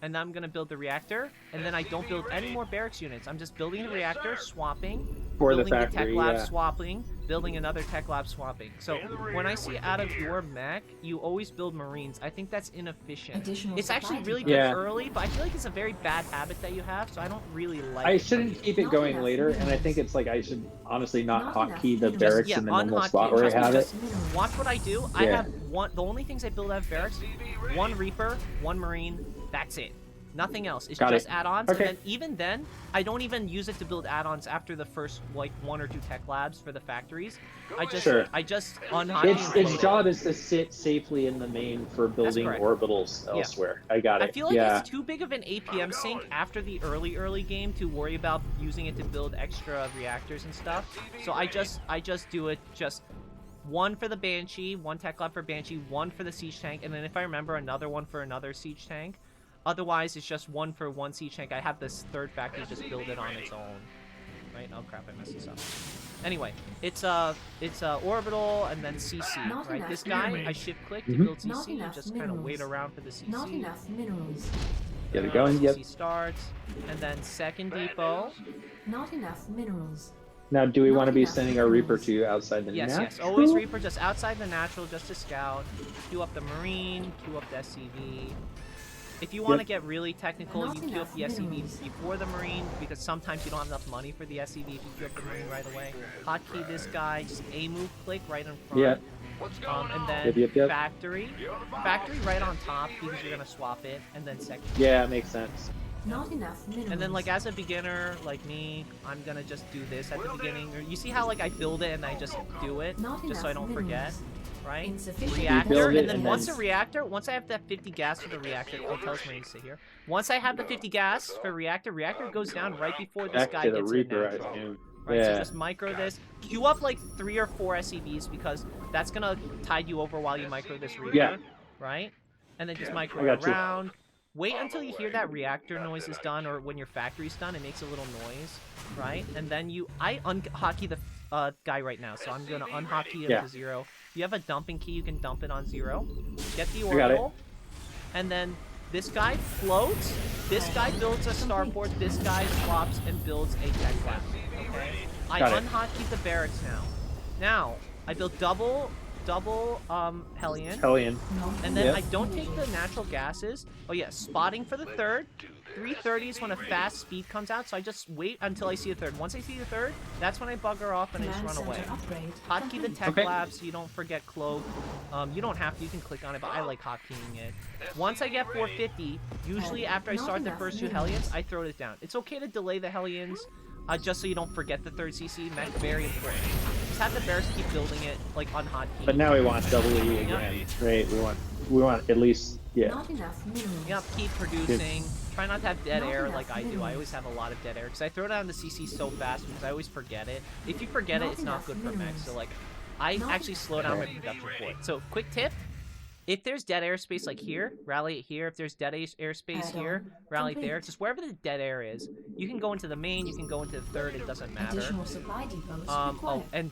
and then I'm going to build the reactor, and then I don't build any more barracks units. I'm just building the reactor, swapping, building the tech lab, swapping, building another tech lab, swapping. So when I see out of your mech, you always build Marines, I think that's inefficient. It's actually really good early, but I feel like it's a very bad habit that you have, so I don't really like it. I shouldn't keep it going later, and I think it's like I should honestly not hotkey the barracks in the normal spot where I have it. Watch what I do. I have the only things I build out of barracks, 1 Reaper, 1 Marine, that's it. Nothing else. It's just add-ons, and then even then, I don't even use it to build add-ons after the first like 1 or 2 tech labs for the factories. I just unhotkey. Its job is to sit safely in the main for building orbitals elsewhere. I got it. I feel like it's too big of an APM sink after the early game to worry about using it to build extra reactors and stuff. So I just do it just 1 for the Banshee, 1 tech lab for Banshee, 1 for the siege tank, and then if I remember, another 1 for another siege tank. Otherwise, it's just 1 for 1 siege tank. I have this third factory just build it on its own. Right? Oh crap, I messed this up. Anyway, it's orbital and then CC, right? This guy, I shift click to build CC and just kind of wait around for the CC. Not enough minerals. Get it going, CC starts, and then second depot. Not enough minerals. Now, do we want to be sending our Reaper to outside the natural? Yes, always Reaper just outside the natural, just to scout. Queue up the Marine, queue up the SCV. If you want to get really technical, you queue up the SCV before the Marine, because sometimes you don't have enough money for the SCV if you queue up the Marine right away. Hotkey this guy, just A move click right in front. And then factory right on top, because you're gonna swap it, and then second. Yeah, it makes sense. Not enough minerals. And then like as a beginner like me, I'm gonna just do this at the beginning. You see how like I build it and I just do it just so I don't forget. Right? Reactor, and then once I have that 50 gas for the reactor, I'll tell us when you sit here. Once I have the 50 gas for reactor goes down right before this guy gets in natural. Right, so just micro this. Queue up like 3 or 4 SCVs, because that's gonna tide you over while you micro this Reaper. Right? And then just micro around. Wait until you hear that reactor noise is done, or when your factory's done, it makes a little noise, right? And then I unhotkey the guy right now, so I'm gonna unhotkey him to 0. If you have a dumping key, you can dump it on 0. Get the orbital, and then this guy floats. This guy builds a starport. This guy swaps and builds a tech lab. Okay, I unhotkey the barracks now. Now I build double Hellion. And then I don't take the natural gases. Oh yeah, spotting for the third. 330 is when a fast speed comes out, so I just wait until I see a third. Once I see the third, that's when I bugger off and I just run away. Hotkey the tech lab so you don't forget cloak. You don't have to, you can click on it, but I like hotKeying it. Once I get 450, usually after I start the first 2 Hellions, I throw it down. It's okay to delay the Hellions, just so you don't forget the third CC. Mech, very important. Just have the barracks keep building it, like on hotkey. But now we want double E again, right? We want at least, Not enough minerals. Yep, keep producing. Try not to have dead air like I do. I always have a lot of dead air, because I throw down the CC so fast because I always forget it. If you forget it, it's not good for mech. So like, I actually slow down my production for it. So quick tip. If there's dead airspace like here, rally it here. If there's dead airspace here, rally it there. Just wherever the dead air is. You can go into the main, you can go into the third, it doesn't matter. Oh, and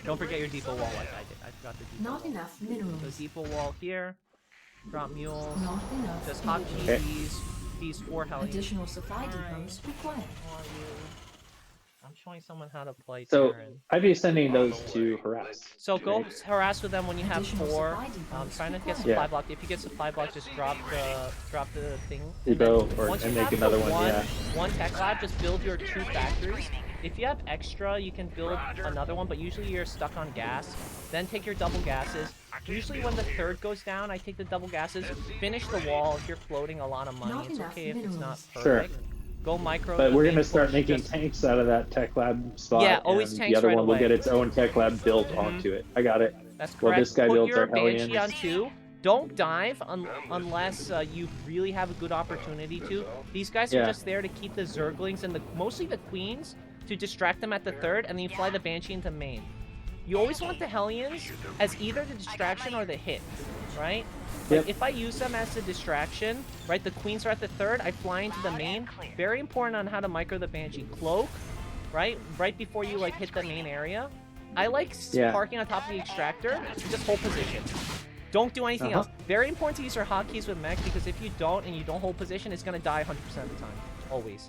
don't forget your depot wall like I did. I forgot the depot Not wall. enough minerals. So depot wall here. Drop mules. Not enough Just minerals. hotkey these 4 Hellions. Additional supply depots required. I'm showing someone how to play So Terran. I'd be sending those to harass. So go right? harass with them when you have Additional 4. supply depots Trying to get required. supply Yeah. blocked. If you get supply blocked, just drop the thing. You And then go or once you and make have another the one. Yeah. one tech lab, just build your 2 factories. If you have extra, you can build another one, but usually you're stuck on gas. Then take your double gases. Usually when the 3rd goes down, I take the double gases, finish the wall. If you're floating a lot of money, Not it's enough okay if it's not minerals. Sure. perfect. Go micro. But the we're main gonna start push, making just- tanks out of that tech lab spot. Yeah, always and tanks the other right one will away. get its own tech lab built onto it. I got it. That's correct. Well, this guy Put builds your our Banshee Hellions. on 2. Don't dive unless you really have a good opportunity to. These guys are Yeah. just there to keep the Zerglings and mostly the Queens to distract them at the 3rd, and then you fly the Banshee into main. You always want the Hellions as either the distraction or the hit, right? Like, Yep. if I use them as the distraction, right, the Queens are at the 3rd, I fly into the main. Very important on how to micro the Banshee. Cloak, right? Right before you, like, hit the main area. I like Yeah. parking on top of the extractor and just hold position. Don't do anything else. Very important to use your hotkeys with mech, because if you don't and you don't hold position, it's gonna die 100% of the time. Always.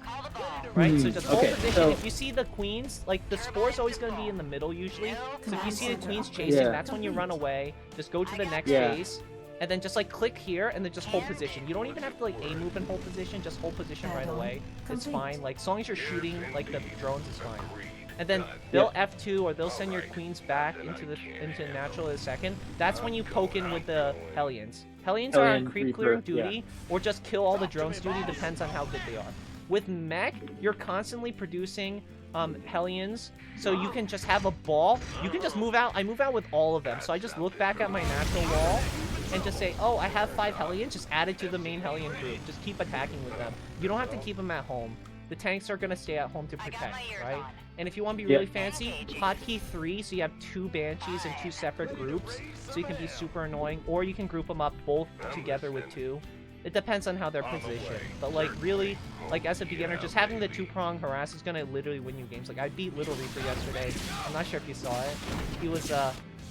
Right? So just hold Okay, position. so- If you see the queens, like the spore's always gonna be in the middle usually. So if you see the queens chasing, Yeah. that's when you run away. Just go to the next Yeah. base. And then just like click here and then just hold position. You don't even have to like A move and hold position, just hold position right away. It's fine. Like as long as you're shooting like the drones, it's fine. And then they'll F2 or they'll send your queens back into natural in a second. That's when you poke in with the Hellions. Hellions are on Hellion, creep Reaper, clearing duty or just kill all the drones duty, depends on how good they are. With mech, you're constantly producing Hellions, so you can just have a ball. You can just move out. I move out with all of them, so I just look back at my natural wall and just say, oh, I have 5 Hellions, just add it to the main Hellion group. Just keep attacking with them. You don't have to keep them at home. The tanks are going to stay at home to protect, right? And if you want to be really fancy, hotkey 3, so you have 2 Banshees in 2 separate groups, so you can be super annoying, or you can group them up both together with 2. It depends on how they're positioned. But, like, really, like, as a beginner, just having the 2-prong harass is gonna literally win you games. Like, I beat Little Reaper yesterday. I'm not sure if you saw it. He was,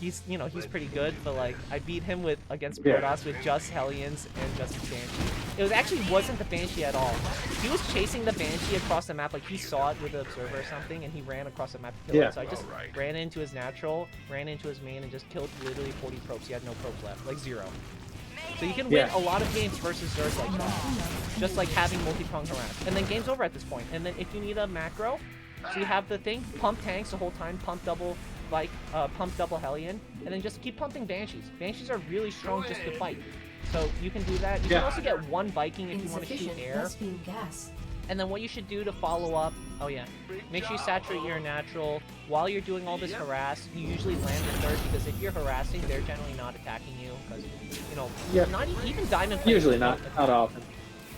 he's, you know, he's pretty good, but, like, I beat him against Protoss with just Hellions and just Banshee. It actually wasn't the Banshee at all. He was chasing the Banshee across the map, like, he saw it with the Observer or something, and he ran across the map to kill it. So I just ran into his natural, ran into his main, and just killed literally 40 probes. He had no probes left, like 0. So you can win a lot of games versus Zerg like that. Just like having multi-prong harass. And then game's over at this point. And then if you need a macro, so you have the thing, pump tanks the whole time, pump double Hellion, and then just keep pumping Banshees. Banshees are really strong just to fight. So you can do that. You can also get 1 Viking if you want to shoot air. Gas. And then what you should do to follow up, make sure you saturate your natural. While you're doing all this harass, you usually land the 3rd, because if you're harassing, they're generally not attacking you, because, you know, not even Diamond players Usually don't not attack. often.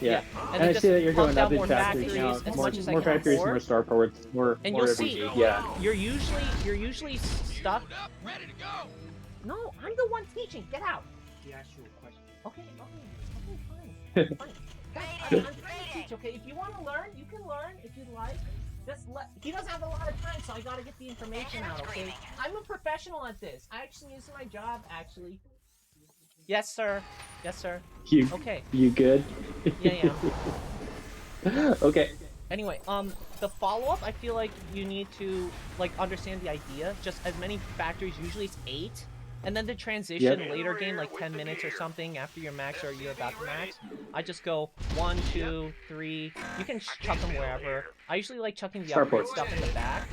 Yeah. And And I then see that just you're pump going down up in more factories now. factories as More, much as I more can factories, afford. more starports, more And more you'll every see, week. Yeah. you're usually stuck. No, I'm the one teaching. Get out. He asked you a question. Okay, fine. Fine. Guys, I'm trying to teach, okay? If you want to learn, you can learn if you'd like. He doesn't have a lot of time, so I gotta get the information out, okay? I'm a professional at this. This is my job, actually. Yes, sir. Yes, sir. Okay. You good? Yeah. Okay. Anyway, the follow-up, I feel like you need to, like, understand the idea. Just as many factories, usually it's 8. And then the transition later game, like 10 minutes or something after your max or you're about to max, I just go 1, 2, 3. You can chuck them wherever. I usually like chucking the upgrade stuff in the back.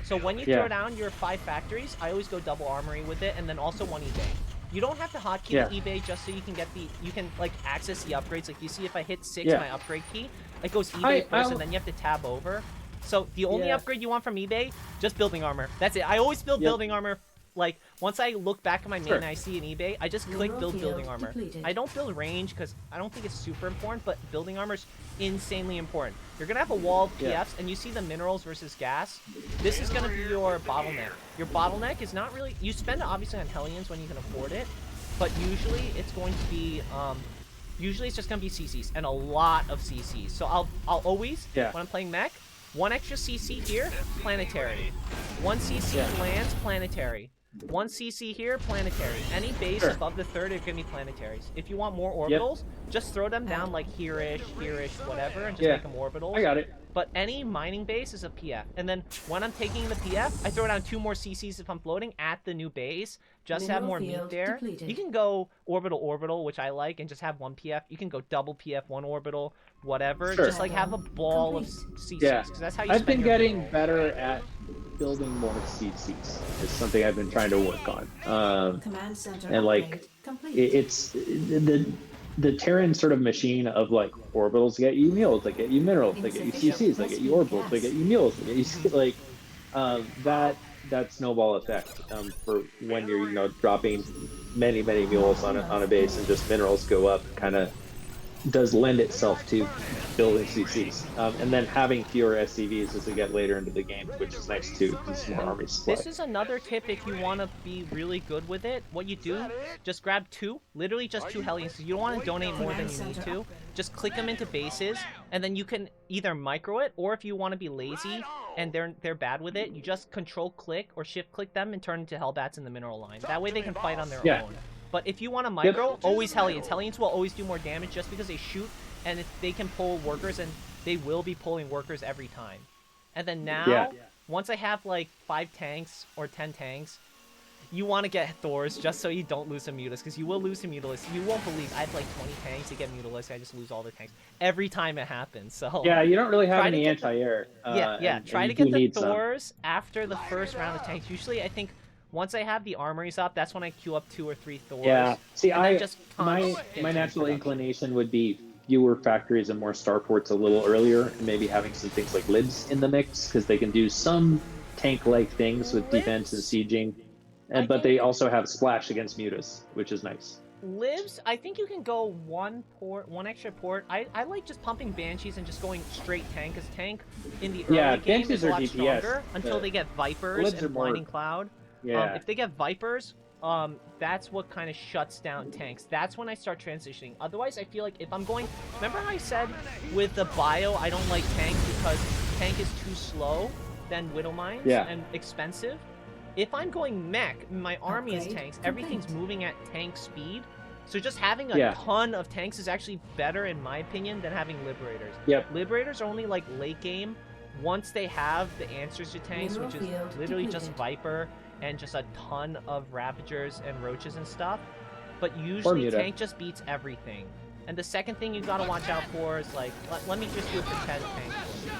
So when you throw down your 5 factories, I always go double armory with it, and then also 1 eBay. You don't have to hotkey the eBay just so you can get you can like access the upgrades. Like you see, if I hit 6, my upgrade key, it goes eBay first, and then you have to tab over. So the only upgrade you want from eBay, just building armor. That's it. I always build building armor. Like, once I look back at my main and I see an eBay, I just click build building armor. I don't build range because I don't think it's super important, but building armor is insanely important. You're going to have a wall of PFs, and you see the minerals versus gas. This is going to be your bottleneck. Your bottleneck is not really... You spend it obviously on Hellions when you can afford it, but usually it's going to be... usually it's just going to be CCs, and a lot of CCs. So I'll always, when I'm playing mech, 1 extra CC here, planetary. 1 CC lands, planetary. 1 CC here, planetary. Any base above the 3rd are going to be planetaries. If you want more orbitals, just throw them down like here-ish, whatever, and just make them orbitals. I got it. But any mining base is a PF. And then when I'm taking the PF, I throw down 2 more CCs if I'm floating at the new base, just to have more meat there. Depleted. You can go orbital, which I like, and just have 1 PF. You can go double PF, 1 orbital, whatever. Sure. Just like have a ball of CCs. Yeah, Because that's how you I've been spend your getting mineral. better at building more CCs. It's something I've been trying to work on. Command center And like, upgrade complete. it's the Terran sort of machine of like orbitals get you mules, they get you minerals, they get you CCs, they get you orbitals, they get you mules, they get you like that snowball effect for when you're dropping many mules on a base and just minerals go up kind of does lend itself to building CCs, and then having fewer SCVs as we get later into the game, which is nice too, because more armies supply. This is another tip if you want to be really good with it. What you do, just grab 2, literally just 2 Hellions. You don't want to donate more than you need to. Just click them into bases, and then you can either micro it, or if you want to be lazy and they're bad with it, you just control click or shift click them and turn into Hellbats in the mineral line. That way they can fight on their own. But if you want to micro, always Hellions. Hellions will always do more damage just because they shoot, and if they can pull workers, and they will be pulling workers every time. And then now, once I have like 5 tanks or 10 tanks, you want to get Thors just so you don't lose a Mutilus, because you will lose a Mutilus. You won't believe I have like 20 tanks to get Mutilus. I just lose all the tanks every time it happens. So yeah, you don't really have any anti-air. Try to get the Thors after the first round of tanks. Usually, I think once I have the armories up, that's when I queue up 2 or 3 Thors. Yeah, see, my natural inclination would be fewer factories and more starports a little earlier, and maybe having some things like libs in the mix, because they can do some tank-like things with defense and sieging, but they also have splash against mutas, which is nice. Libs, I think you can go 1 extra port. I like just pumping Banshees and just going straight tank, because tank in the early game is a lot stronger until they get Vipers and Blinding Cloud. Yeah. If they get Vipers, that's what kind of shuts down tanks. That's when I start transitioning. Otherwise, I feel like if I'm going... Remember how I said with the bio, I don't like tank because tank is too slow than Widow Mines and expensive? If I'm going mech, my army is tanks, everything's moving at tank speed. So just having a ton of tanks is actually better, in my opinion, than having Liberators. Liberators are only like late game once they have the answers to tanks, which is literally just Viper and just a ton of Ravagers and Roaches and stuff. But usually tank just beats everything. And the second thing you gotta watch out for is like, let me just do a pretend tank for you.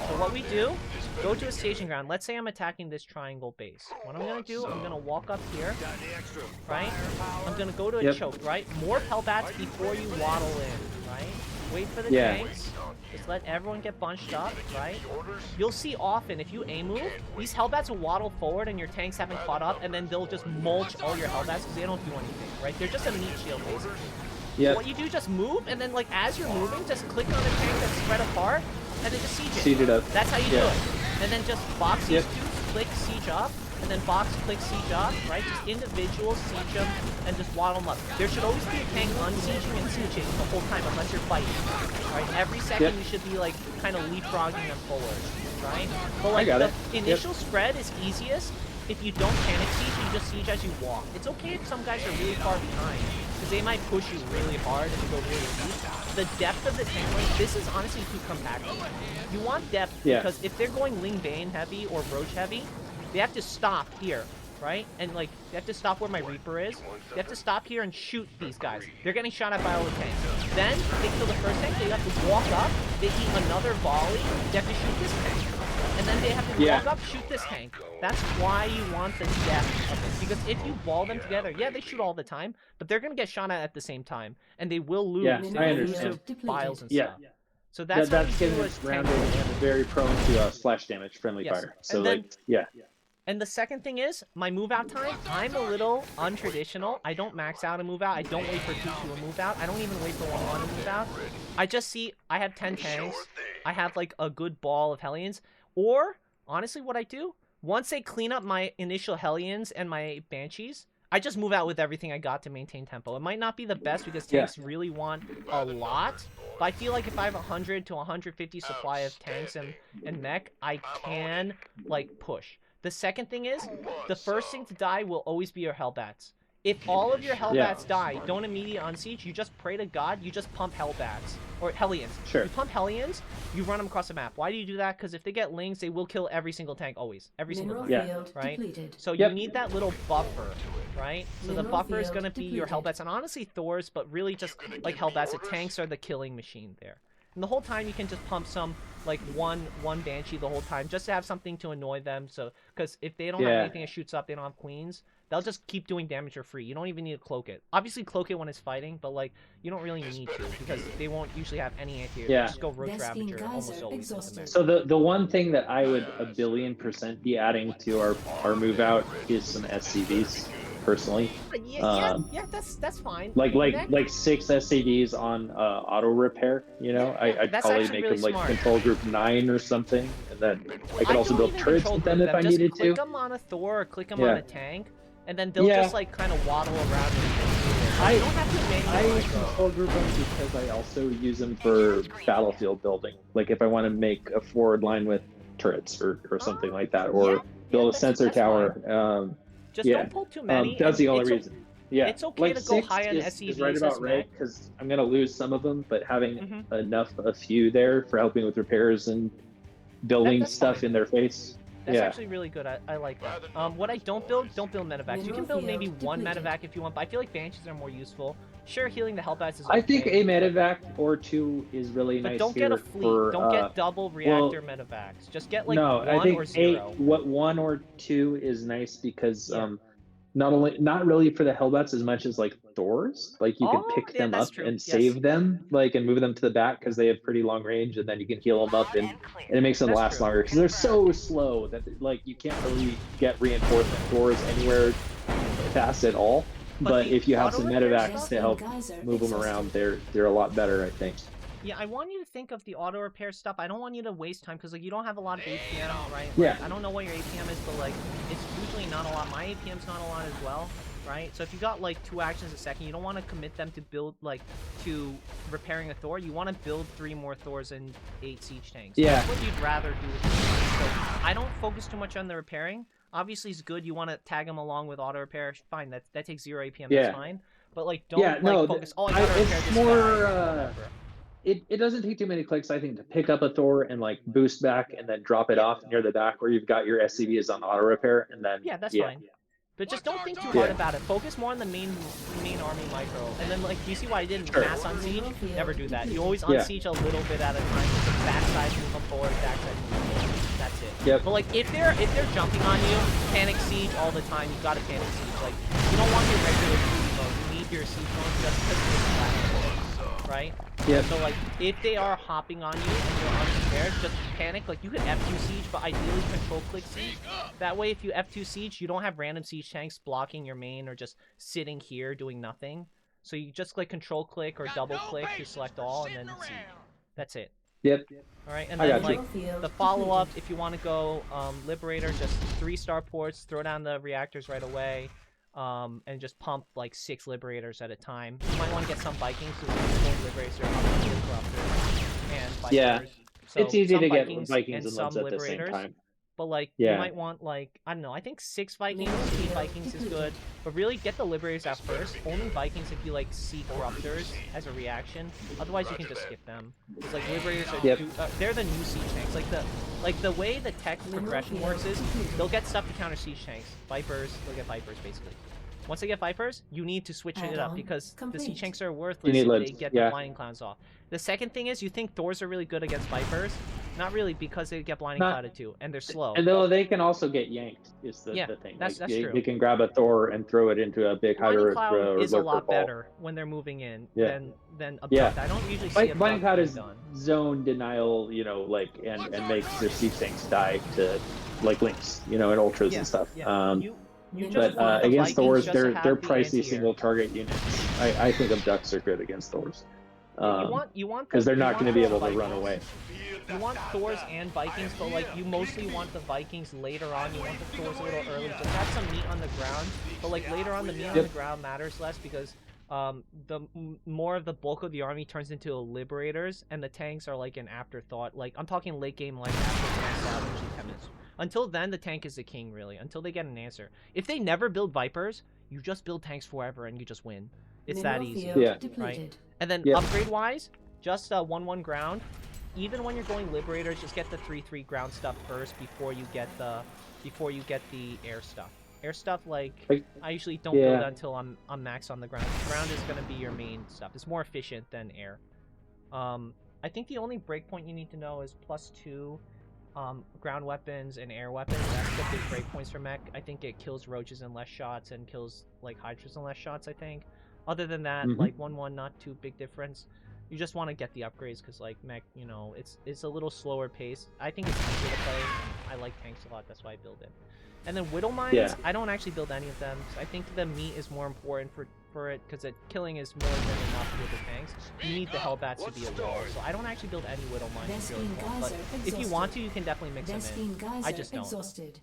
So what we do, go to a staging ground. Let's say I'm attacking this triangle base. What I'm gonna do, I'm gonna walk up here, right? I'm gonna go to a choke, right? More Hellbats before you waddle in, right? Wait for the tanks. Just let everyone get bunched up, right? You'll see often, if you A-move, these Hellbats will waddle forward and your tanks haven't caught up, and then they'll just mulch all your Hellbats because they don't do anything, right? They're just a meat shield, basically. So what you do, just move, and then, like, as you're moving, just click on the tank that's spread apart, and then just siege it. Siege it up. That's how you do it. And then just box these 2, click siege up, and then box, click siege up, right? Just individual siege them, and just waddle them up. There should always be a tank unsieging and sieging the whole time, unless you're fighting. Right? Every second you should be, like, kind of leapfrogging them forward, right? But, like, the initial spread is easiest. If you don't panic siege, you just siege as you walk. It's okay if some guys are really far behind, because they might push you really hard and go really deep. The depth of the tank lane, this is honestly too compacted. You want depth, because if they're going Ling Bane heavy or Roach heavy, they have to stop here, right? And, like, they have to stop where my Reaper is. They have to stop here and shoot these guys. They're getting shot at by all the tanks. Then, they kill the first tank, they have to walk up, they eat another volley, they have to shoot this tank. And then they have to walk up, shoot this tank. That's why you want the depth of it. Because if you ball them together, they shoot all the time, but they're going to get shot at the same time. And they will lose. Yeah, I understand. Files and stuff. So that's getting rounded and very prone to splash damage, friendly fire. So, then, And the second thing is, my move out time, I'm a little untraditional. I don't max out a move out. I don't wait for 2 to move out. I don't even wait for 1 to move out. I just see, I have 10 tanks. I have, like, a good ball of Hellions. Or, honestly, what I do, once they clean up my initial Hellions and my Banshees, I just move out with everything I got to maintain tempo. It might not be the best because tanks really want a lot, but I feel like if I have 100 to 150 supply of tanks and mech, I can, like, push. The second thing is, the first thing to die will always be your Hellbats. if all of your Hellbats die, don't immediately unsiege. You just pray to God. You just pump Hellbats or Hellions. Sure. You pump Hellions. You run them across the map. Why do you do that? Because if they get Lings, they will kill every single tank always, every single Mineral time. field Right. depleted. So you need that little buffer, right? So the Mineral buffer is field gonna be your depleted. Hellbats and honestly Thors, but really just like Hellbats. The tanks are the killing machine there. And the whole time you can just pump some like one Banshee the whole time just to have something to annoy them. So because if they don't have anything that shoots up, they don't have queens. They'll just keep doing damage for free. You don't even need to cloak it. Obviously, cloak it when it's fighting, but like you don't really need to because they won't usually have any anti-air. Yeah. Just go Roach Vespene Ravager almost Geyser always. exhausted. So the one thing that I would 1,000,000,000% be adding to our move out is some SCVs, personally. Yeah, that's fine. Like 6 SCVs on auto repair. You know, I'd that's probably actually make really them like smart. control group 9 or something, and then I could also don't build even turrets control with them group if I just needed click to. them on a Thor or click them Yeah. on a tank, and then they'll just like kind of waddle around. I You don't have to manually control group them because I also use them for battlefield building. Like if I want to make a forward line with turrets or something like that, or build a sensor tower. Just don't pull too many. That's the only it's reason. Yeah, it's okay like to go 6 high on is SCVs right about as right mech. because I'm gonna lose some of them, but having Mhm. a few there for helping with repairs and building that's stuff fine. in their face. That's yeah. actually really good. I like that. What I don't build medevacs. You can build maybe one medevac if you want, but I feel like Banshees are more useful. Sure, healing the Hellbats is okay. I think a medevac or 2 is really but nice. don't here get a fleet. for, Don't get double reactor medevacs. Just get like no, one I think or 0. 1 or 2 is nice because not really for the Hellbats as much as like Thors. Like you can pick them that's up true. and Yes. save them, like and move them to the back because they have pretty long range, and then you can heal them up and it makes them That's last true. longer because they're so slow that like you can't really get reinforcement Thors anywhere fast at all. But the if you have auto some repair medevacs stuff- to help Geyser move them exhausted. around, they're a lot better, I think. Yeah, I want you to think of the auto repair stuff. I don't want you to waste time because like you don't have a lot of APM, right? Like, Yeah. I don't know what your APM is, but like it's usually not a lot. My APM's not a lot as well, right? So if you got like 2 actions a second, you don't want to commit them to build like to repairing a Thor. You want to build 3 more Thors and 8 siege tanks. Yeah. That's what you'd rather do with your time. So I don't focus too much on the repairing. Obviously, it's good. You want to tag them along with auto repair. Fine, that takes 0 APM. Yeah. That's fine. But like, don't focus. Oh, I gotta repair it's this more. guy. Whatever. It doesn't take too many clicks, I think, to pick up a Thor and like boost back and then drop it off near the back where you've got your SCVs on auto repair, and then that's fine. But just don't think too hard about it. Focus more on the main army micro. And then like, do you see why I didn't mass on siege? Never do that. You always unsiege a little bit at a time. Just backside, move them forward, backside, move them forward. That's it. Yep. But like, if they're jumping on you, panic siege all the time. You gotta panic siege. Like, you don't want your regular siege mode. You need your siege mode just because it's flat, right? Yeah. So like, if they are hopping on you and you're unprepared, just panic. Like, you could F2 siege, but ideally control click siege. That way, if you F2 siege, you don't have random siege tanks blocking your main or just sitting here doing nothing. So you just like control click or double click to select all and then siege. That's it. Yep. All right, and I then got you. like the follow-up, if you want to go Liberator, just 3-star ports, throw down the reactors right away, and just pump like 6 Liberators at a time. You might want to get some Vikings, so Liberators are pumping Corruptors and Vipers. Yeah. So It's easy some to get Vikings Vikings and some Libs at the same Liberators. time. But like, you might want like, I don't know, I think 6 Vikings, 8 Vikings is good. But really, get the Liberators out first. Only Vikings if you like see Corruptors as a reaction. Otherwise, you can just skip them. Because like, Liberators are they're the new siege tanks. Like the way the tech progression works is, they'll get stuff to counter siege tanks. Vipers, they'll get Vipers basically. Once they get Vipers, you need to switch it up because the siege tanks are worthless if they get the Blinding Clouds off. The second thing is, you think Thors are really good against Vipers? Not really, because they get Blinding Clouded too, and they're slow. And though they can also get yanked, is the thing. That's true. They can grab a Thor and throw it into a big Blinding Hydra Cloud is a lot ball. better when they're moving in than Abduct. Yeah. I don't usually see Blinding Cloud is done. zone denial, you know, like and makes their siege tanks die to like Lynx, you know, and Ultras and stuff. You but just against Thors, they're the pricey anti-air. single target units. I think Abducts are good against Thors. You want because they're not going to be able to Vikings. run away. You want Thors and Vikings, but like you mostly want the Vikings later on. You want the Thors a little early. Just have some meat on the ground, but like later on, the meat on the ground matters less because more of the bulk of the army turns into Liberators, and the tanks are like an afterthought. Like I'm talking late game, like after 10 minutes. Until then, the tank is the king, really. Until they get an answer. If they never build Vipers, you just build tanks forever and you just win. It's Mineral that easy. field Yeah. depleted. And then Yeah. upgrade-wise, just 1/1 ground. Even when you're going Liberators, just get the 3/3 ground stuff first before you get the air stuff. Air stuff, like I usually don't build until I'm max on the ground. Ground is gonna be your main stuff. It's more efficient than air. I think the only breakpoint you need to know is +2 ground weapons and air weapons. That's the big breakpoints for mech. I think it kills roaches in less shots and kills like hydras in less shots, I think. Other than that, like 1/1, not too big difference. You just want to get the upgrades because like mech, you know, it's a little slower pace. I think it's easier to play. I like tanks a lot, that's why I build it. And then Whittle Mines, I don't actually build any of them. I think the meat is more important for it because killing is more than enough with the tanks. You need the Hellbats to be a wall, so I don't actually build any Whittle Mines. Really well, but if you want to, you can definitely mix them in. I just don't. Exhausted.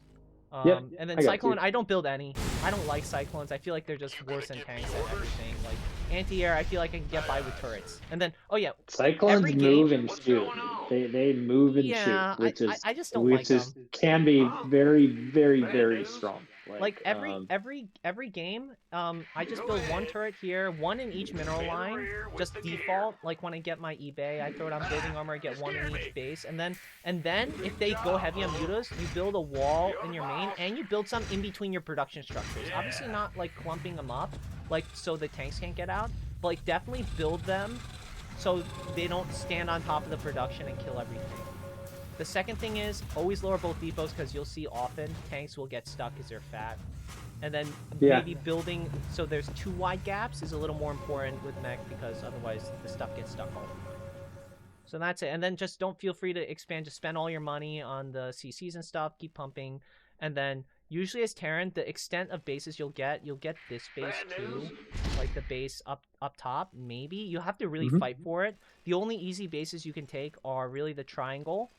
And then Cyclone, I don't build any. I don't like Cyclones. I feel like they're just worse than tanks at everything. Like anti-air, I feel like I can get by with turrets. And then, oh yeah, Cyclones move and shoot. They move and shoot, which I just don't like them. Can be very, very, very strong. Like every game, I just build one turret here, one in each mineral line, just default. Like when I get my eBay, I throw it on building armor, I get one in each base, and then if they go heavy on mutas, you build a wall in your main, and you build some in between your production structures. Obviously not like clumping them up, like so the tanks can't get out, but like definitely build them so they don't stand on top of the production and kill everything. The second thing is always lower both depots because you'll see often tanks will get stuck because they're fat. And then maybe building so there's 2 wide gaps is a little more important with mech because otherwise the stuff gets stuck all over. So that's it. And then just don't feel free to expand. Just spend all your money on the CCs and stuff. Keep pumping. And then usually as Terran, the extent of bases you'll get this base too. Like the base up top, maybe. You have to really fight for it. The only easy bases you can take are really the triangle.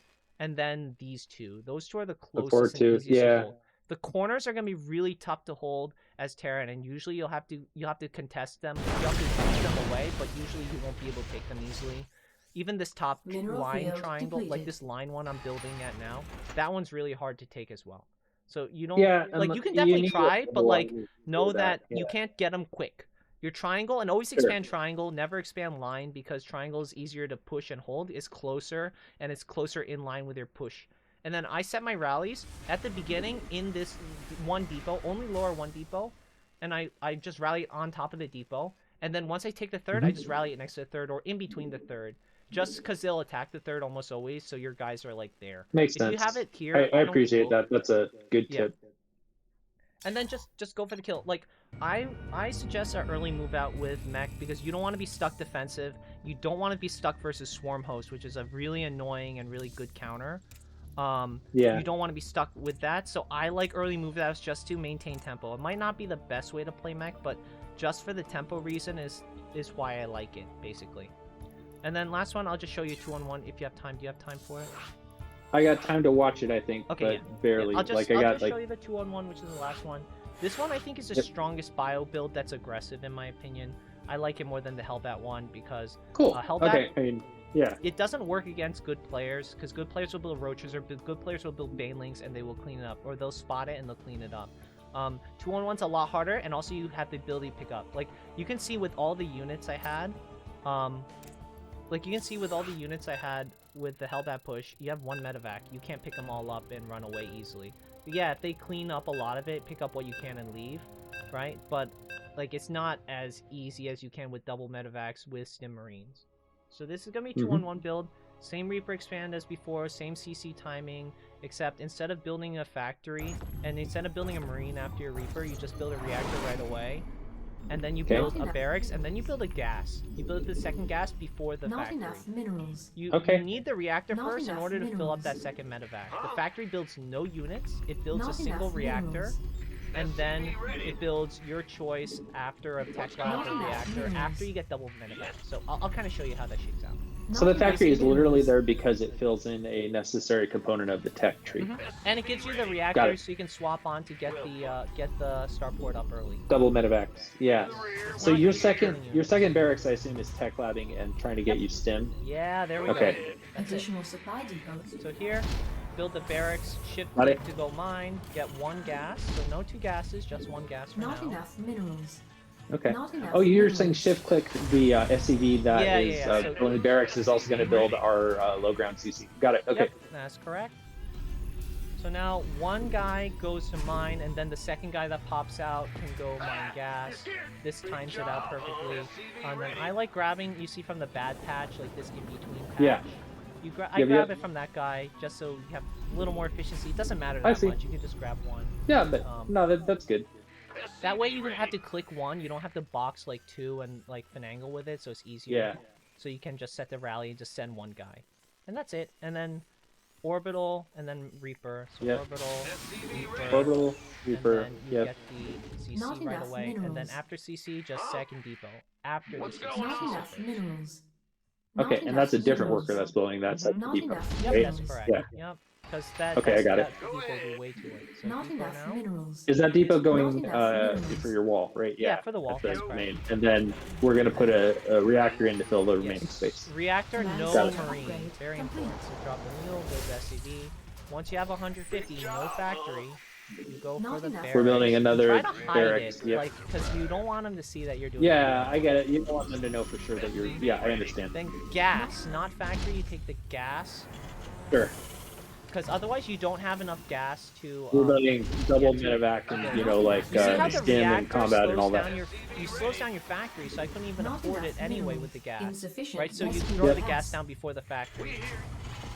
And then these two. Those two are the closest and easiest to hold. The corners are going to be really tough to hold as Terran, and usually you'll have to contest them. You have to push them away, but usually you won't be able to take them easily. Even this top line triangle, like this line one I'm building at now, that one's really hard to take as well. So you don't like you can definitely try, but like know that you can't get them quick. Your triangle, and always expand triangle, never expand line, because triangle is easier to push and hold, is closer, and it's closer in line with your push. And then I set my rallies at the beginning in this one depot, only lower one depot, and I just rally on top of the depot. And then once I take the third, I just rally it next to the third or in between the third, just because they'll attack the third almost always, so your guys are like there. Makes sense. If you have it here, I appreciate that. That's a good tip. And then just go for the kill. Like I suggest an early move out with mech because you don't want to be stuck defensive. You don't want to be stuck versus swarm host, which is a really annoying and really good counter. You don't want to be stuck with that. So I like early move outs just to maintain tempo. It might not be the best way to play mech, but just for the tempo reason is why I like it basically. And then last one, I'll just show you 2-on-1 if you have time. Do you have time for it? I got time to watch it, I think, but barely. I'll just show you the 2-on-1, which is the last one. This one I think is the strongest bio build that's aggressive in my opinion. I like it more than the Hellbat one because Hellbat, I mean, it doesn't work against good players because good players will build roaches or good players will build banelings and they will clean it up, or they'll spot it and they'll clean it up. 2-on-1's a lot harder, and also you have the ability to pick up. Like you can see with all the units I had, with the Hellbat push, you have one medevac. You can't pick them all up and run away easily. But yeah, if they clean up a lot of it, pick up what you can and leave, right? But like it's not as easy as you can with double medevacs with Stim Marines. So this is gonna be 2-on-1 build. Same Reaper expand as before, same CC timing, except instead of building a factory and instead of building a Marine after your Reaper, you just build a reactor right away. And then you build a barracks, and then you build a gas. You build the second gas before the factory. Not enough minerals. You need the reactor first in order to fill up that second medevac. The factory builds no units. It builds a single reactor. And then it builds your choice after a tech lab or reactor after you get double medevac. So I'll kind of show you how that shakes out. So the factory is literally there because it fills in a necessary component of the tech tree. And it gives you the reactor so you can swap on to get the starport up early. Double medevacs, yeah. So your second barracks, I assume, is tech labbing and trying to get you stim. Yeah, there we go. Additional supply depots. So here, build the barracks, shift Got click it. to go mine, get 1 gas, so no 2 gases, just 1 gas for Not now. enough minerals. Okay. Not enough Oh, you're minerals. saying shift click the SCV that Yeah, is yeah, yeah, so- building barracks is also going to build our low ground CC. Got it. Okay. Yep, that's correct. So now 1 guy goes to mine, and then the second guy that pops out can go mine gas. This times it out perfectly. And then I like grabbing, you see from the bad patch, like this in between patch. Yeah. I Yep, grab yep. it from that guy just so you have a little more efficiency. It doesn't matter I that see. much. You can just grab 1. Yeah, but no, that's good. That way you don't have to click 1. You don't have to box like 2 and like finagle with it, so it's easier. Yeah. So you can just set the rally and just send 1 guy, and that's it. And then orbital and then Reaper. So Yep. orbital, Reaper. and then you Yep. get the CC Not right enough away. And then minerals. after CC, just second depot. After the CC. Not CC enough first. minerals. Okay, Not and that's a enough different minerals. worker that's building that second Not depot. enough Yep, right? that's minerals. correct. Yeah. Yep. Because that Okay, I got that it. depot will be way too late. So Not depot enough now. minerals. Is that depot going Not enough minerals. for your wall, right? Yeah, for the wall, at the that's correct. main. And then we're going to put a reactor in to fill the remaining Yes. space. Reactor, Command no center marine. upgrade Very complete. important. So drop the mule, build the SCV. Once you have 150, no factory. You go Not for the enough. barracks. We're building another Try to hide barracks. it, Yep. like, because you don't want them to see that you're doing Yeah, it. I get it. You don't want them to know for sure that you're. Yeah, I understand. Then gas, not factory. You take the gas, Sure. because otherwise you don't have enough gas to. We're building double get to- medevac and like You see how the stim and reactor combat and slows all that. down you slows down your factory, so I couldn't even Not afford it enough anyway minerals. with the gas. Insufficient Right, so you rescue throw the gas. gas down before the factory.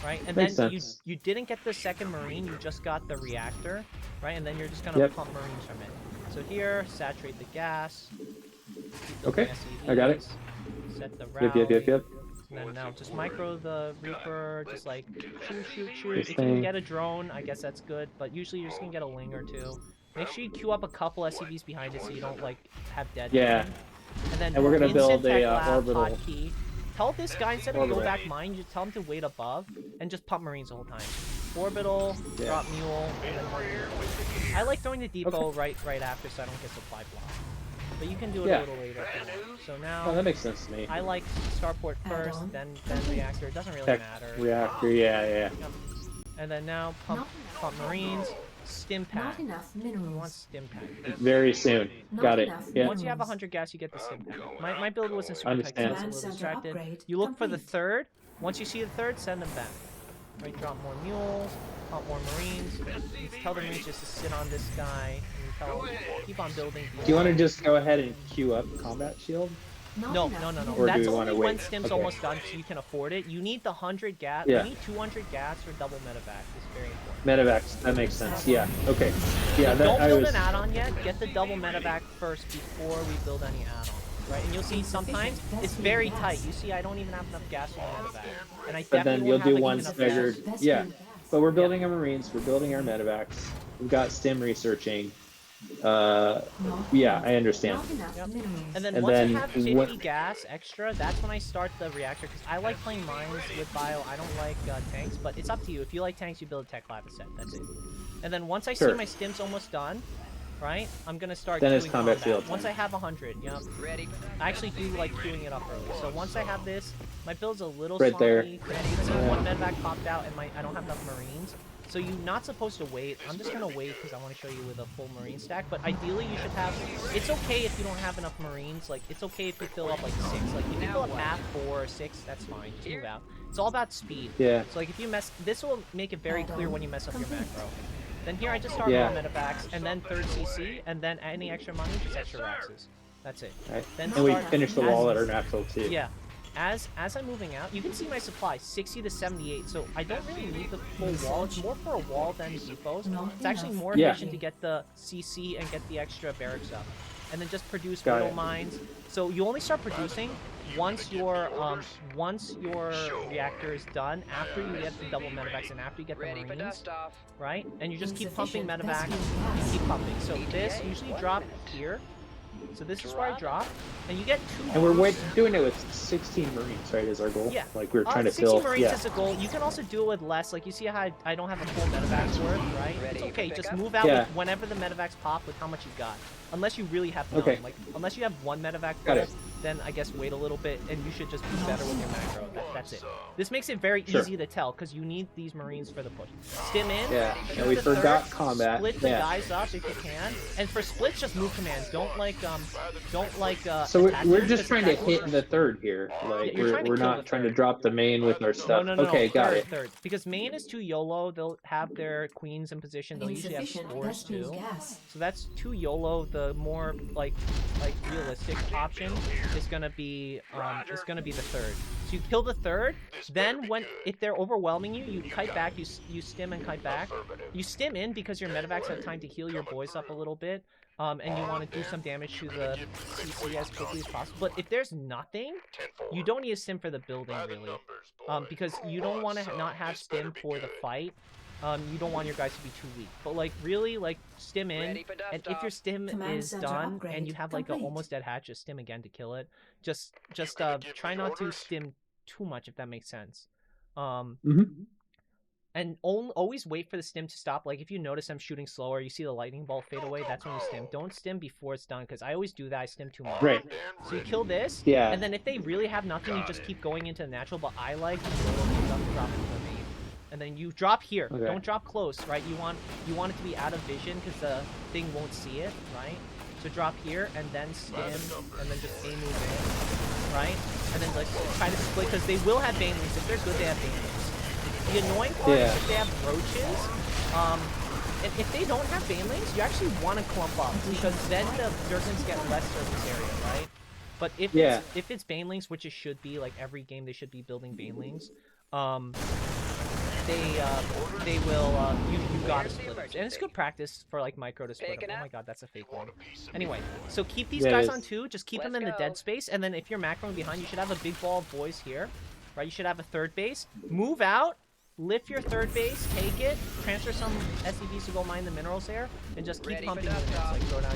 Right, and Makes then sense. you didn't get the second marine, you just got the reactor, right? And then you're just gonna Yep. pump marines from it. So here, saturate the gas. keep Okay, building I got it. SCVs, Set the rally. Yep. And then now just micro the Reaper, just like shoot. Nice If you thing. can get a drone, I guess that's good, but usually you're just gonna get a ling or 2. Make sure you queue up a couple SCVs behind it so you don't like have dead. Yeah. time. And then And we're gonna instant build a, tech lab, orbital. hotkey. Tell this guy instead of go Orbital. back mine, just tell him to wait above and just pump marines the whole time. Orbital, Yeah. drop mule, and then more mule. I like throwing the depot right after so I don't get supply block. But you can do it Yeah. a little later if you want. So now Oh, that makes sense to me. I like starport first, Add-on. then reactor. It doesn't really Tech matter. reactor. Yeah. Yep. And then now pump marines, stim pack. Not enough You want minerals. stim pack. Very soon. Not Got it. enough Yeah. Once you have 100 gas, you get the stim pack. My build wasn't super tight, Understand. so I was a little Command center distracted. upgrade You look for the complete. third. Once you see the third, send them back. Right, drop more mules, pump more marines. You tell the marines just to sit on this guy, and you tell them keep on building. Do you want to just go ahead and queue up combat shield? Not No. enough Or minerals. That's do we only wanna when wait? stim's Okay. almost done, so you can afford it. You need the 100 gas. Yeah. You need 200 gas for double medevac. It's very important. Medevacs. That makes sense. Yeah. Okay. Yeah. Don't I build was. an add-on yet. Get the double medevac first before we build any add-on. Right, and you'll see sometimes it's very tight. You see, I don't even have enough gas for the medevac, and I But then definitely you'll won't do have like, one even enough staggered. gas. Yeah. But we're building our marines. We're building our medevacs. We've got stim researching. Yeah, I understand. Not enough Yep. minerals. And then And once then you have 50 what- gas extra, that's when I start the reactor, because I like playing mines with bio. I don't like tanks, but it's up to you. If you like tanks, you build a tech lab set. That's it. And then once I see Sure. my stim's almost done, right, I'm gonna start Then it's queuing combat field Once time. I have 100, yep. I actually do like queuing it up early. So once I have this, my build's a little Right there. sloppy, because you can see one medevac popped out, and I don't have enough marines. So you're not supposed to wait. I'm just gonna wait because I want to show you with a full marine stack. But ideally, you should have. It's okay if you don't have enough marines. Like it's okay if you fill up like 6. Like if you fill up half, 4, or 6, that's fine. Just move out. It's all about speed. Yeah. So like if you mess, this will make it very clear when you mess up your macro. Then here I just start Yeah. more medevacs, and then third CC, and then any extra money, just extra raxes. That's it. Right. Then And we start finish the as- wall at our natural too. Yeah. As I'm moving out, you can see my supply, 60 to 78, so I don't really need the full wall. It's more for a wall than depots. It's actually more Yeah. efficient to get the CC and get the extra barracks up. And then just produce Got middle it. mines. So you only start producing once your reactor is done, after you get the double medevacs and after you get the marines, right? And you just keep pumping Insufficient medevacs rescue and keep pumping. So this usually drop here. So this is where I drop, and you get 2 And we're boosts. doing it with 16 marines, right? Is our goal? Yeah. Like we're trying to 60 fill. marines Yeah. is a goal. You can also do it with less. Like you see how I don't have a full medevac's worth, right? It's okay. Just move out Yeah. with whenever the medevacs pop with how much you got. Unless you really have none. Okay. Like unless you have 1 medevac Got full, it. then I guess wait a little bit, and you should just be better with your macro. That's it. This makes it very easy to tell, because you need these Marines for the push. Stim in, shoot and we the forgot third, combat. split the guys up if you can, and for splits, just move commands. Don't So attack we're them, just because trying to attack hit them the split. third here. Like You're trying to we're kill not the trying to third. drop the main with our stuff. No, Okay, got third, it. third. Because main is too YOLO. They'll have their queens in position. They'll usually have Insufficient scores Vespers too. gas. So that's too YOLO. The more like realistic option is gonna be the third. So you kill the third. Then if they're overwhelming you, you kite back. You stim and kite back. You stim in because your medevacs have time to heal your boys up a little bit. And you want to do some damage to the CC as quickly as possible. But if there's nothing, you don't need a stim for the building, really. Because you don't want to not have stim for the fight. You don't want your guys to be too weak. But, like, really, like, stim in. And if your stim is done and you have, like, an almost dead hatch, just stim again to kill it. Just try not to stim too much, if that makes sense. And always wait for the stim to stop. Like, if you notice I'm shooting slower, you see the lightning bolt fade away, that's when you stim. Don't stim before it's done, because I always do that. I stim too much. Right. So you kill this, and then if they really have nothing, you just keep going into the natural, but I like to drop into the main. And then you drop here. Okay. Don't drop close, right? You want it to be out of vision, because the thing won't see it, right? So drop here, and then stim, and then just A move in, right? And then like try to split, because they will have banelings. If they're good, they have banelings. The annoying part is if they have roaches, and if they don't have banelings, you actually want to clump up, because then the Zerglings get less surface area, right? But if it's banelings, which it should be, like every game they should be building banelings, they will, you gotta split them. And it's good practice for like micro to split them. Oh my god, that's a fake one. Anyway, so keep these guys on 2, just keep them in the dead space, and then if you're macroing behind, you should have a big ball of boys here, right? You should have a third base. Move out, lift your third base, take it, transfer some SCVs to go mine the minerals there, and just keep pumping units. Like throw down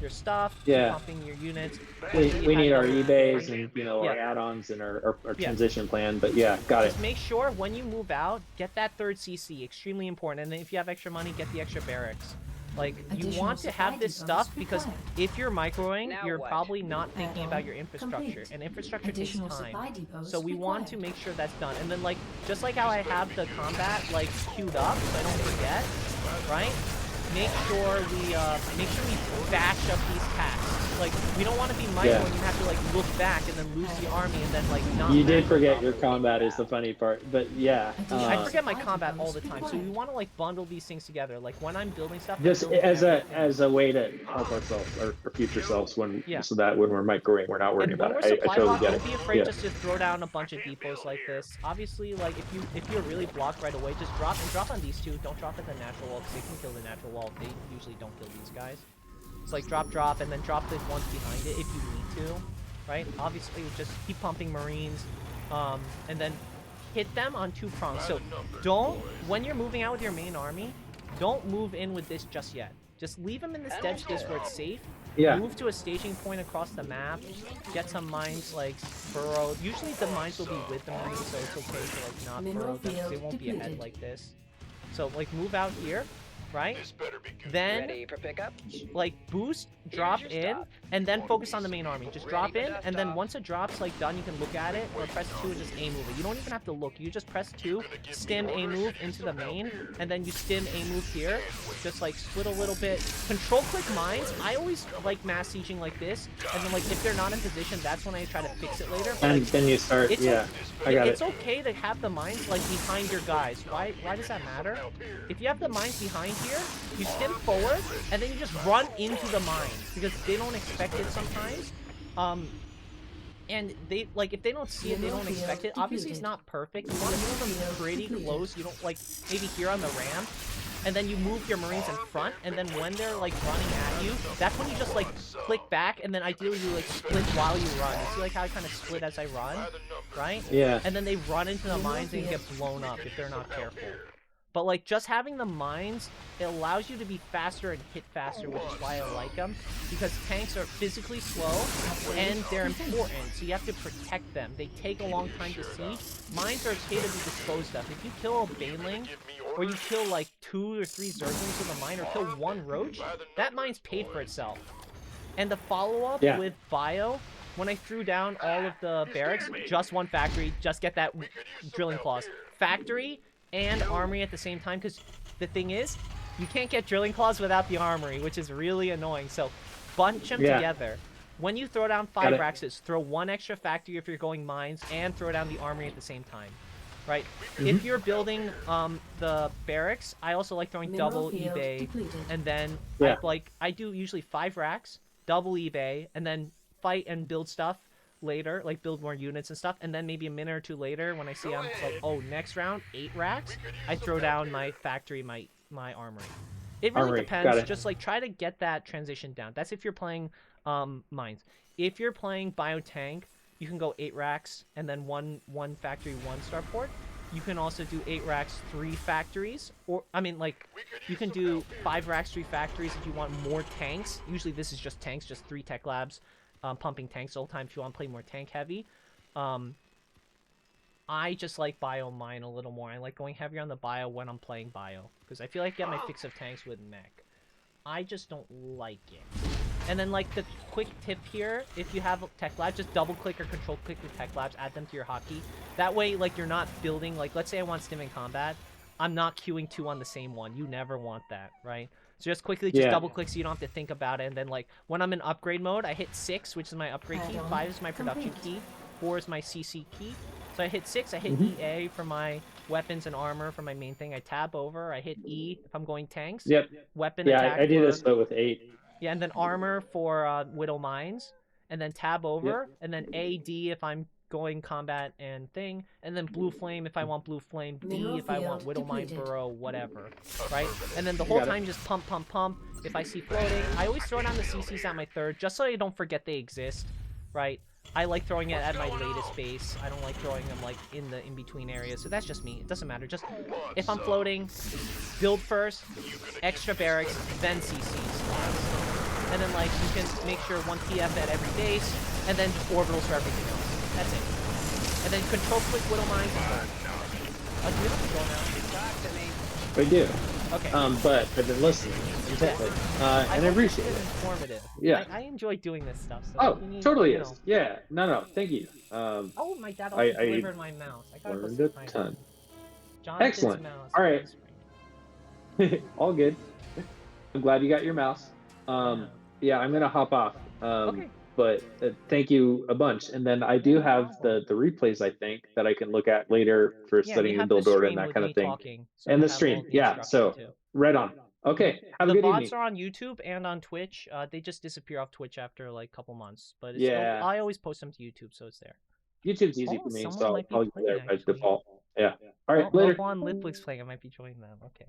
your stuff, keep pumping your units. We need our eBays and our add-ons and our transition plan, but got it. Just make sure when you move out, get that third CC, extremely important. And then if you have extra money, get the extra barracks. Like, you want to have this stuff, because if you're microing, you're probably not thinking about your infrastructure, and infrastructure takes time. So we want to make sure that's done. And then, like, just like how I have the combat, like, queued up, so I don't forget, right? Make sure we batch up these tasks. Like, we don't want to be microing and have to, like, look back and then lose the army and then, like, not... You did forget your combat is the funny part, but I forget my combat all the time, so we want to, like, bundle these things together. Like, when I'm building stuff... Just as a way to help ourselves, our future selves, so that when we're microwaving, we're not worrying about it. I totally get it. Don't be afraid just to throw down a bunch of depots like this. Obviously, like, if you're really blocked right away, just drop on these two. Don't drop at the natural wall, because they can kill the natural wall. They usually don't kill these guys. It's like drop, and then drop the ones behind it if you need to, right? Obviously, just keep pumping Marines, and then hit them on 2 prongs. So when you're moving out with your main army, don't move in with this just yet. Just leave them in this dead space where it's safe. Move to a staging point across the map. Get some mines like burrowed. Usually the mines will be with the Marines, so it's okay to like not burrow them, because they won't be ahead like this. So like move out here. Right? Then, ready for pickup? Like, boost, drop in, and then focus on the main army. Just drop in, and then once it drops, like, done, you can look at it, or press 2 and just A-move it. You don't even have to look. You just press 2, stim A-move into the main, and then you stim A-move here. Just, like, split a little bit. Control-click mines. I always like mass sieging like this, and then, like, if they're not in position, that's when I try to fix it later. But, and like, then you start, I got it. It's okay to have the mines, like, behind your guys. Why does that matter? If you have the mines behind here, you stim forward, and then you just run into the mine, because they don't expect it sometimes. And they, like, if they don't see it, they don't expect it. Obviously, it's not perfect. You want to move them pretty close. You don't, like, maybe here on the ramp, and then you move your Marines in front, and then when they're, like, running at you, that's when you just, like, click back, and then ideally you, like, split while you run. You see, like, how I kind of split as I run, right? Yeah. And then they run into the mines and get blown up if they're not careful. But, like, just having the mines, it allows you to be faster and hit faster, which is why I like them. Because tanks are physically slow, and they're important, so you have to protect them. They take a long time to siege. Mines are okay to be disposed of. If you kill a Baneling, or you kill, like, 2 or 3 Zerglings with a mine, or kill 1 Roach, that mine's paid for itself. And the follow-up with Bio, when I threw down all of the barracks, just one factory, just get that drilling claws. Factory and armory at the same time, because the thing is, you can't get drilling claws without the armory, which is really annoying. So bunch them together. When you throw down 5 racks, throw 1 extra factory if you're going mines, and throw down the armory at the same time. Right? If you're building the barracks, I also like throwing double eBay, and then I do usually 5 racks, double eBay, and then fight and build stuff later, like build more units and stuff, and then maybe a minute or 2 later, when I see I'm like, oh, next round 8 racks, I throw down my factory, my armory. It really depends. Just like try to get that transition down. That's if you're playing mines. If you're playing biotank, you can go 8 racks and then one factory, 1 starport. You can also do 8 racks, 3 factories, or I mean, like you can do 5 racks, 3 factories if you want more tanks. Usually this is just tanks, just 3 tech labs, pumping tanks all the time if you want to play more tank heavy. I just like bio mine a little more. I like going heavier on the bio when I'm playing bio because I feel like I get my fix of tanks with mech. I just don't like it. And then, like, the quick tip here, if you have tech labs, just double-click or control-click the tech labs, add them to your hotkey. That way, like, you're not building, like, let's say I want stim in combat. I'm not queuing 2 on the same one. You never want that, right? So just quickly, just double-click so you don't have to think about it. And then, like, when I'm in upgrade mode, I hit 6, which is my upgrade key. 5 is my production key. 4 is my CC key. So I hit 6, I hit EA for my weapons and armor for my main thing. I tab over, I hit E if I'm going tanks. Weapon attack. I do this, but with 8. Yeah, and then armor for Widow Mines, and then tab over, and then AD if I'm going combat and thing, and then blue flame if I want blue flame, B if I want Widow Mine Burrow, whatever, right? And then the whole time just pump, pump, pump. If I see floating, I always throw down the CCs at my 3rd, just so I don't forget they exist, right? I like throwing it at my latest base. I don't like throwing them like in the in-between areas. So that's just me. It doesn't matter. Just if I'm floating, build first, extra barracks, then CCs. And then like you can make sure 1 TF at every base, and then just orbitals for everything else. That's it. And then control click Widow Mines and go. Do we have to go now? We do. Okay. But I've been listening intently, and I appreciate it. Informative. Yeah. I enjoy doing this stuff. So oh, need, totally you is. know. Yeah. No. Thank you. Oh, my dad also delivered my mouse. I gotta learned go a sit my ton. Jonathan's Excellent. Mouse. All right. All good. I'm glad you got your mouse. Yeah, I'm gonna hop off. Okay. But thank you a bunch. And then I do have the replays, I think, that I can look at later for studying the build order and that kind of thing. Talking, so and the stream, yeah. So too. right on. Okay, have a good evening. The bots are on YouTube and on Twitch. They just disappear off Twitch after like a couple months, but it's Yeah. still, I always post them to YouTube, so it's there. YouTube's easy for me, so I'll go there by default. Yeah. All right, well, later. Well, on Litwick's playing, I might be joining them. Okay.